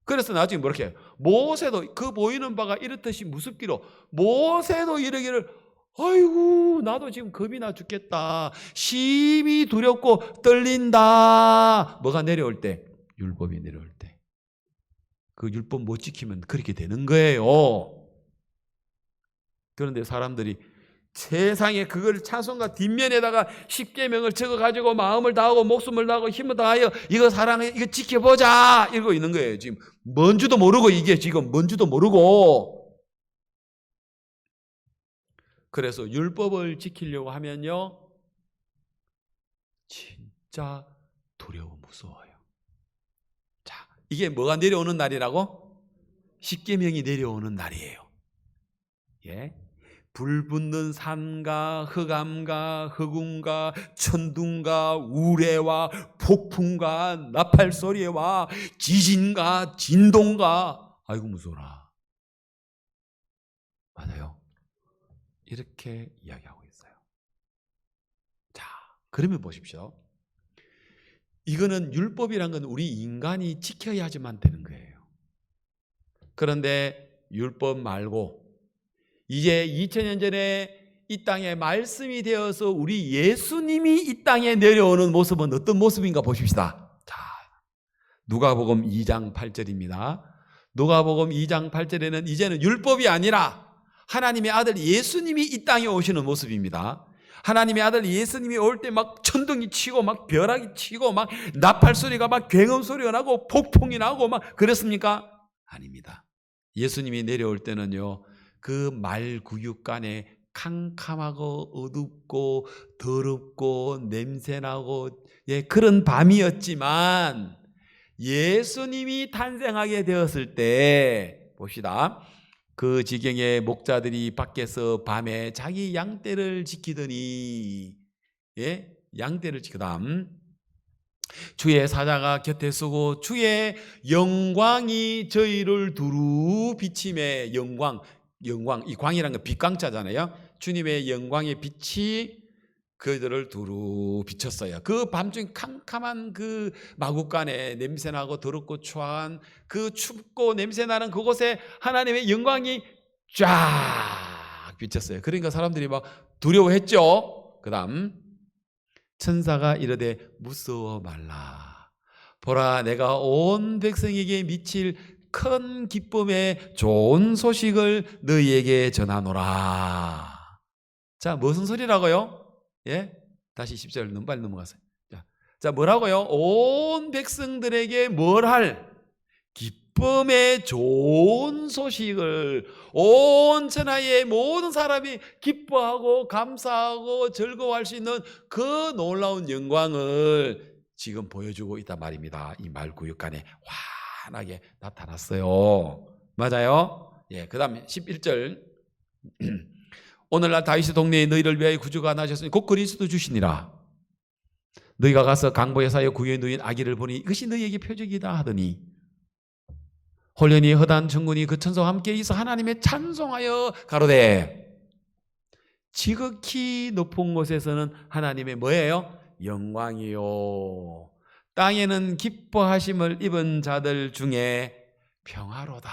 그래서 나중에 뭐렇게 해요? 모세도 그 보이는 바가 이렇듯이 무섭기로 모세도 이르기를 아이고 나도 지금 겁이 나 죽겠다, 심히 두렵고 떨린다. 뭐가 내려올 때? 율법이 내려올 때. 그 율법 못 지키면 그렇게 되는 거예요. 그런데 사람들이 세상에 그걸 찬송가 뒷면에다가 십계명을 적어가지고 마음을 다하고 목숨을 다하고 힘을 다하여 이거 사랑해, 이거 지켜보자 이러고 있는 거예요. 지금 뭔지도 모르고, 이게 지금 뭔지도 모르고. 그래서 율법을 지키려고 하면요 진짜 두려워 무서워요. 자, 이게 뭐가 내려오는 날이라고? 십계명이 내려오는 날이에요. 예? 불 붙는 산과 흑암과 흑운과 천둥과 우레와 폭풍과 나팔 소리와 지진과 진동과, 아이고 무서워라. 맞아요. 이렇게 이야기하고 있어요. 자, 그러면 보십시오. 이거는 율법이란 건 우리 인간이 지켜야지만 되는 거예요. 그런데 율법 말고 이제 2000년 전에 이 땅에 말씀이 되어서 우리 예수님이 이 땅에 내려오는 모습은 어떤 모습인가 보십시다. 자, 누가복음 2장 8절입니다. 누가복음 2장 8절에는 이제는 율법이 아니라 하나님의 아들 예수님이 이 땅에 오시는 모습입니다. 하나님의 아들 예수님이 올 때 막 천둥이 치고 막 벼락이 치고 막 나팔 소리가 막 굉음 소리가 나고 폭풍이 나고 막 그렇습니까? 아닙니다. 예수님이 내려올 때는요 그 말구육간에 캄캄하고 어둡고 더럽고 냄새나고 그런 밤이었지만 예수님이 탄생하게 되었을 때 봅시다. 그 지경에 목자들이 밖에서 밤에 자기 양떼를 지키더니, 예, 양떼를 지키다음 주의 사자가 곁에 서고 주의 영광이 저희를 두루 비침에, 영광, 이 광이라는 건 빛광자잖아요. 주님의 영광의 빛이 그들을 두루 비쳤어요. 그 밤중에 캄캄한 그 마구간에 냄새나고 더럽고 추한 그 춥고 냄새나는 그곳에 하나님의 영광이 쫙 비쳤어요. 그러니까 사람들이 막 두려워했죠. 그 다음 천사가 이르되 무서워 말라. 보라, 내가 온 백성에게 미칠 큰 기쁨의 좋은 소식을 너희에게 전하노라. 자, 무슨 소리라고요? 예? 다시 10절 너무 빨리 넘어가세요. 자, 뭐라고요? 온 백성들에게 뭘 할? 기쁨의 좋은 소식을 온 천하의 모든 사람이 기뻐하고 감사하고 즐거워할 수 있는 그 놀라운 영광을 지금 보여주고 있단 말입니다. 이 말구육간에 환하게 나타났어요. 맞아요? 예, 그 다음에 11절 오늘날 다윗의 동네에 너희를 위하여 구주가 나셨으니 곧 그리스도 주시니라. 너희가 가서 강보에 사여 구유에 누인 아기를 보니 이것이 너희에게 표적이다 하더니 홀연히 허다한 천군이 그 천사와 함께 있어 하나님의 찬송하여 가로되 지극히 높은 곳에서는 하나님의 뭐예요? 영광이요 땅에는 기뻐하심을 입은 자들 중에 평화로다.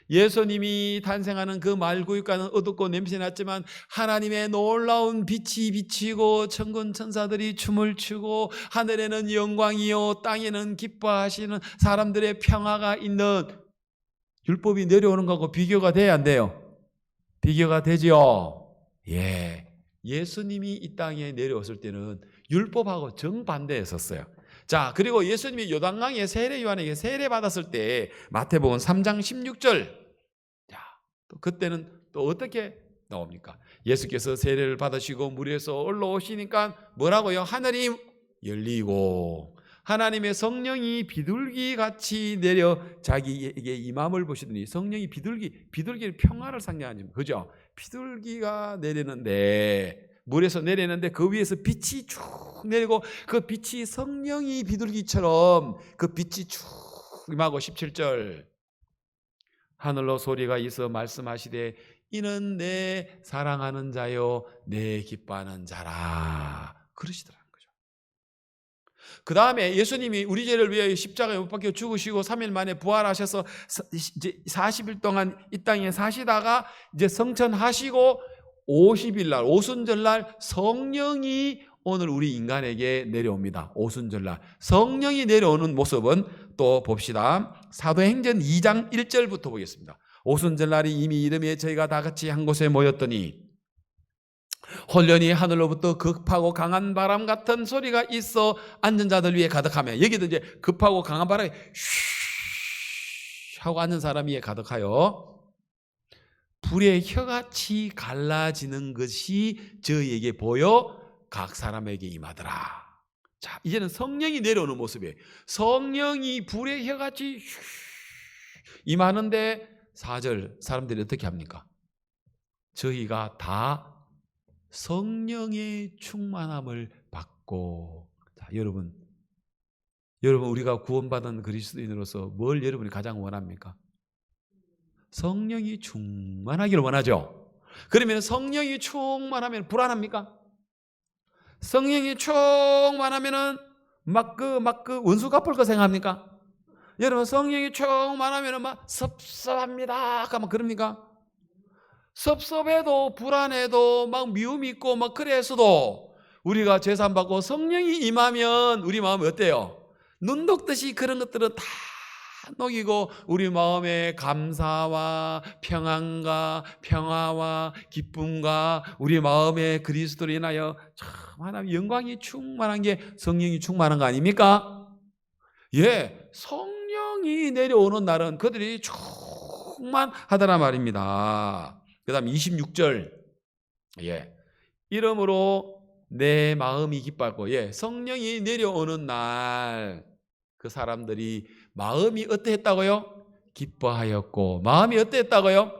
예수님이 탄생하는 그 말구육간은 어둡고 냄새났지만 하나님의 놀라운 빛이 비치고 천군 천사들이 춤을 추고 하늘에는 영광이요 땅에는 기뻐하시는 사람들의 평화가 있는, 율법이 내려오는 거하고 비교가 돼야 안 돼요? 비교가 되죠. 예, 예수님이 이 땅에 내려왔을 때는 율법하고 정반대했었어요. 자, 그리고 예수님이 요단강에 세례 요한에게 세례 받았을 때 마태복음 3장 16절, 자, 또 그때는 또 어떻게 나옵니까? 예수께서 세례를 받으시고 물에서 올라오시니까 뭐라고요? 하늘이 열리고 하나님의 성령이 비둘기 같이 내려 자기에게 임함을 보시더니, 성령이 비둘기는 평화를 상징하는, 그죠? 비둘기가 내리는데, 물에서 내리는데 그 위에서 빛이 쭉 내리고 그 빛이 성령이 비둘기처럼 그 빛이 쭉 임하고 17절 하늘로 소리가 있어 말씀하시되 이는 내 사랑하는 자요 내 기뻐하는 자라 그러시더라고요. 그 다음에 예수님이 우리 죄를 위하여 십자가에 못 박혀 죽으시고 3일 만에 부활하셔서 이제 40일 동안 이 땅에 사시다가 이제 성천하시고 50일 날 오순절 날 성령이 오늘 우리 인간에게 내려옵니다. 오순절 날 성령이 내려오는 모습은 또 봅시다. 사도행전 2장 1절부터 보겠습니다. 오순절 날이 이미 이름에 저희가 다 같이 한 곳에 모였더니 홀연히 하늘로부터 급하고 강한 바람 같은 소리가 있어 앉은 자들 위에 가득하며, 여기도 이제 급하고 강한 바람이 휘 하고 앉은 사람 위에 가득하여 불의 혀같이 갈라지는 것이 저희에게 보여 각 사람에게 임하더라. 자, 이제는 성령이 내려오는 모습이에요. 성령이 불의 혀같이 임하는데 4절 사람들이 어떻게 합니까? 저희가 다 성령의 충만함을 받고. 자, 여러분 우리가 구원받은 그리스도인으로서 뭘 여러분이 가장 원합니까? 성령이 충만하기를 원하죠. 그러면 성령이 충만하면 불안합니까? 성령이 충만하면은 막 원수 갚을 거 생각합니까? 여러분 성령이 충만하면은 막 섭섭합니다. 막 그럽니까? 섭섭해도 불안해도 막 미움이 있고 막 그래서도 우리가 제산 받고 성령이 임하면 우리 마음이 어때요? 눈 녹듯이 그런 것들은 다 녹이고 우리 마음에 감사와 평안과 평화와 기쁨과 우리 마음에 그리스도로 인하여 참 하나님 영광이 충만한 게 성령이 충만한 거 아닙니까? 예, 성령이 내려오는 날은 그들이 충만하더란 말입니다. 그 다음 26절, 예, 이러므로 내 마음이 기뻐하고, 예, 성령이 내려오는 날 그 사람들이 마음이 어떠했다고요? 기뻐하였고. 마음이 어떠했다고요?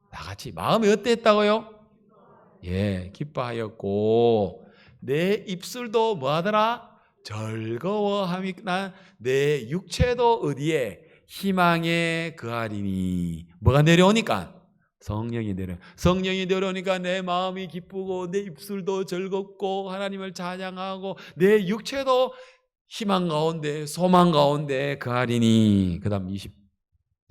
다 같이 마음이 어땠다고요? 예, 기뻐하였고 내 입술도 뭐하더라? 즐거워함이나 내 육체도 어디에? 희망에 거하리니. 뭐가 내려오니까? 성령이 내려오니까 내 마음이 기쁘고 내 입술도 즐겁고 하나님을 찬양하고 내 육체도 희망 가운데 소망 가운데 거하리니. 그 다음 20.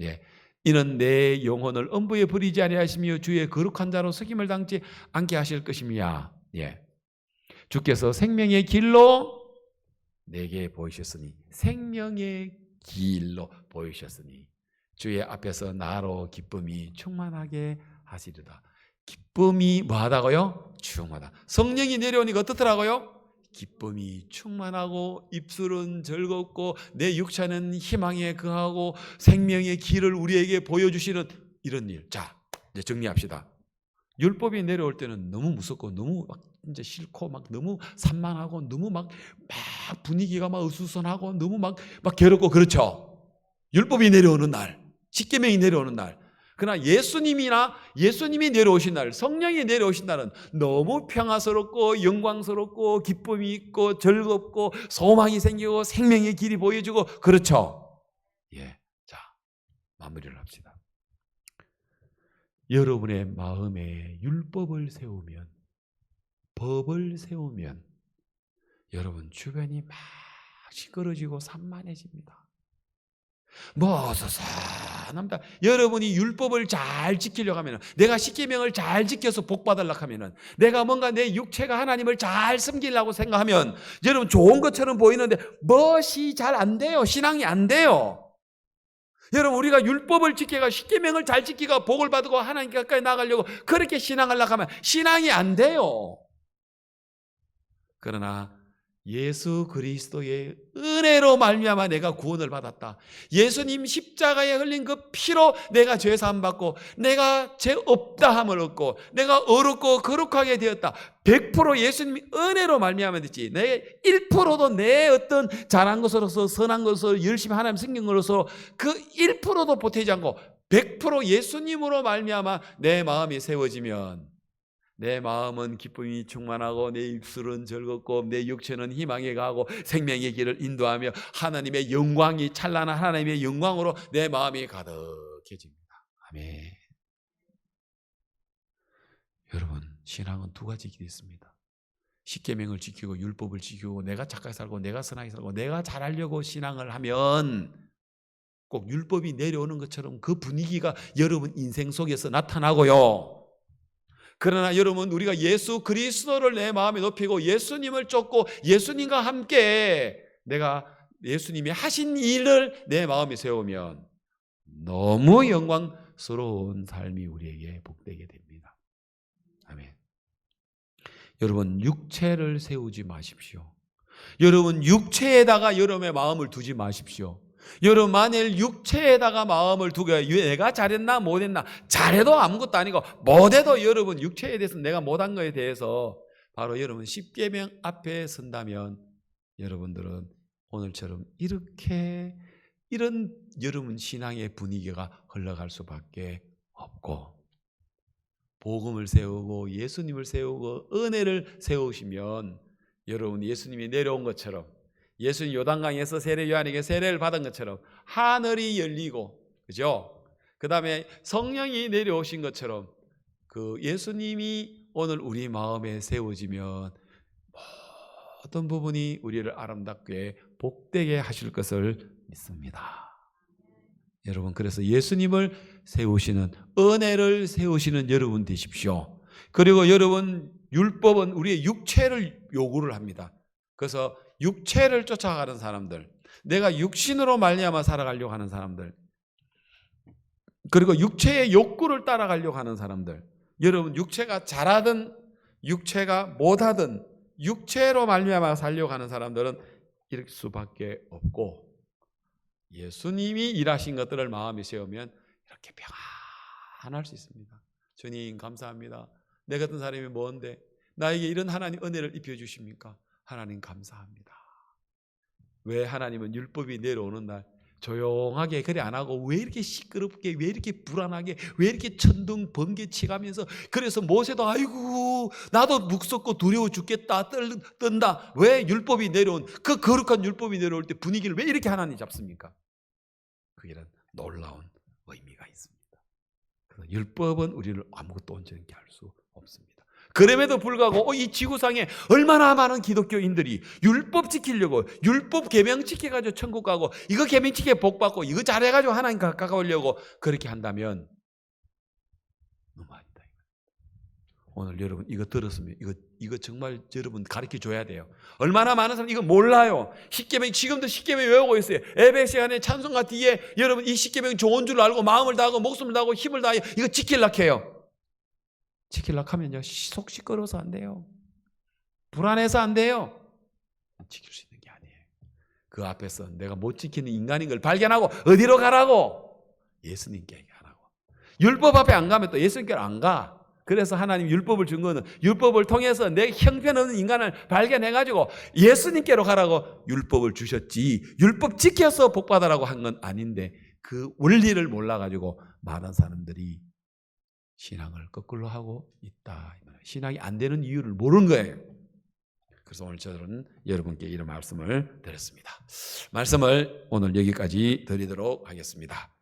예. 이는 내 영혼을 음부에 버리지 아니하시며 주의 거룩한 자로 속임을 당치 않게 하실 것임이야. 예. 주께서 생명의 길로 내게 보이셨으니, 생명의 길로 보이셨으니 주의 앞에서 나로 기쁨이 충만하게 하시리다. 기쁨이 뭐하다고요? 충만하다. 성령이 내려오니까 어떻더라고요? 기쁨이 충만하고 입술은 즐겁고 내 육체는 희망에 거하고 생명의 길을 우리에게 보여주시는 이런 일. 자, 이제 정리합시다. 율법이 내려올 때는 너무 무섭고 너무 막 이제 싫고 막 너무 산만하고 너무 막 분위기가 막 어수선하고 너무 막 괴롭고 그렇죠. 율법이 내려오는 날, 십계명이 내려오는 날. 그러나 예수님이 내려오신 날, 성령이 내려오신 날은 너무 평화스럽고 영광스럽고 기쁨이 있고 즐겁고 소망이 생기고 생명의 길이 보여주고 그렇죠. 예, 자 마무리를 합시다. 여러분의 마음에 율법을 세우면, 법을 세우면 여러분 주변이 막 시끄러지고 산만해집니다. 뭐 어수선합니다. 여러분이 율법을 잘 지키려고 하면, 내가 십계명을 잘 지켜서 복 받으려고 하면, 내가 뭔가 내 육체가 하나님을 잘 섬기려고 생각하면 여러분 좋은 것처럼 보이는데 멋이 잘 안 돼요. 신앙이 안 돼요. 여러분 우리가 율법을 지키고 십계명을 잘 지키고 복을 받고 하나님 가까이 나가려고 그렇게 신앙하려고 하면 신앙이 안 돼요. 그러나 예수 그리스도의 은혜로 말미암아 내가 구원을 받았다. 예수님 십자가에 흘린 그 피로 내가 죄 사함 받고 내가 죄 없다함을 얻고 내가 어렵고 거룩하게 되었다. 100% 예수님이 은혜로 말미암아 됐지. 내 1%도 내 어떤 잘한 것으로서 선한 것으로 열심히 하나님 섬긴 것으로서 그 1%도 보태지 않고 100% 예수님으로 말미암아 내 마음이 세워지면 내 마음은 기쁨이 충만하고 내 입술은 즐겁고 내 육체는 희망에 가고 생명의 길을 인도하며 하나님의 영광이 찬란한 하나님의 영광으로 내 마음이 가득해집니다. 아멘. 여러분 신앙은 두 가지 길이 있습니다. 십계명을 지키고 율법을 지키고 내가 착하게 살고 내가 선하게 살고 내가 잘하려고 신앙을 하면 꼭 율법이 내려오는 것처럼 그 분위기가 여러분 인생 속에서 나타나고요. 그러나 여러분 우리가 예수 그리스도를 내 마음에 높이고 예수님을 쫓고 예수님과 함께 내가 예수님이 하신 일을 내 마음에 세우면 너무 영광스러운 삶이 우리에게 복되게 됩니다. 아멘. 여러분 육체를 세우지 마십시오. 여러분 육체에다가 여러분의 마음을 두지 마십시오. 여러분 만일 육체에다가 마음을 두고 내가 잘했나 못했나, 잘해도 아무것도 아니고 못해도 여러분 육체에 대해서 내가 못한 거에 대해서 바로 여러분 십계명 앞에 선다면 여러분들은 오늘처럼 이런 여러분 신앙의 분위기가 흘러갈 수밖에 없고, 복음을 세우고 예수님을 세우고 은혜를 세우시면 여러분 예수님이 내려온 것처럼, 예수님 요단강에서 세례 요한에게 세례를 받은 것처럼 하늘이 열리고, 그죠? 그 다음에 성령이 내려오신 것처럼 그 예수님이 오늘 우리 마음에 세워지면 모든 부분이 우리를 아름답게 복되게 하실 것을 믿습니다. 여러분 그래서 예수님을 세우시는, 은혜를 세우시는 여러분 되십시오. 그리고 여러분 율법은 우리의 육체를 요구를 합니다. 그래서 육체를 쫓아가는 사람들, 내가 육신으로 말미암아 살아가려고 하는 사람들, 그리고 육체의 욕구를 따라가려고 하는 사람들, 여러분 육체가 잘하든 육체가 못하든 육체로 말미암아 살려고 하는 사람들은 이럴 수밖에 없고, 예수님이 일하신 것들을 마음에 세우면 이렇게 평안할 수 있습니다. 주님 감사합니다. 내 같은 사람이 뭔데 나에게 이런 하나님 은혜를 입혀주십니까? 하나님 감사합니다. 왜 하나님은 율법이 내려오는 날 조용하게 그래 안 하고 왜 이렇게 시끄럽게, 왜 이렇게 불안하게, 왜 이렇게 천둥 번개 치가면서, 그래서 모세도 아이고 나도 무섭고 두려워 죽겠다 뜬다. 왜 율법이 내려온, 그 거룩한 율법이 내려올 때 분위기를 왜 이렇게 하나님 잡습니까? 그게 놀라운 의미가 있습니다. 그래서 율법은 우리를 아무것도 온전히 할 수 없습니다. 그럼에도 불구하고 이 지구상에 얼마나 많은 기독교인들이 율법 지키려고, 율법 계명 지켜가지고 천국 가고, 이거 계명 지켜 복 받고, 이거 잘해가지고 하나님 가까우려고 그렇게 한다면 너무 아니다. 오늘 여러분 이거 들었으면 이거 정말 여러분 가르쳐 줘야 돼요. 얼마나 많은 사람 이거 몰라요. 십계명 지금도 십계명 외우고 있어요. 예배 시간에 찬송가 뒤에 여러분 이 십계명 좋은 줄 알고 마음을 다하고 목숨을 다하고 힘을 다해 이거 지키려고 해요. 지키려고 하면요 속 시끄러워서 안 돼요. 불안해서 안 돼요. 지킬 수 있는 게 아니에요. 그 앞에서 내가 못 지키는 인간인 걸 발견하고 어디로 가라고? 예수님께 얘기하라고. 율법 앞에 안 가면 또 예수님께 안 가. 그래서 하나님 율법을 준 거는 율법을 통해서 내 형편없는 인간을 발견해가지고 예수님께로 가라고 율법을 주셨지, 율법 지켜서 복받으라고 한 건 아닌데, 그 원리를 몰라가지고 많은 사람들이 신앙을 거꾸로 하고 있다. 신앙이 안 되는 이유를 모르는 거예요. 그래서 오늘 저는 여러분께 이런 말씀을 드렸습니다. 말씀을 오늘 여기까지 드리도록 하겠습니다.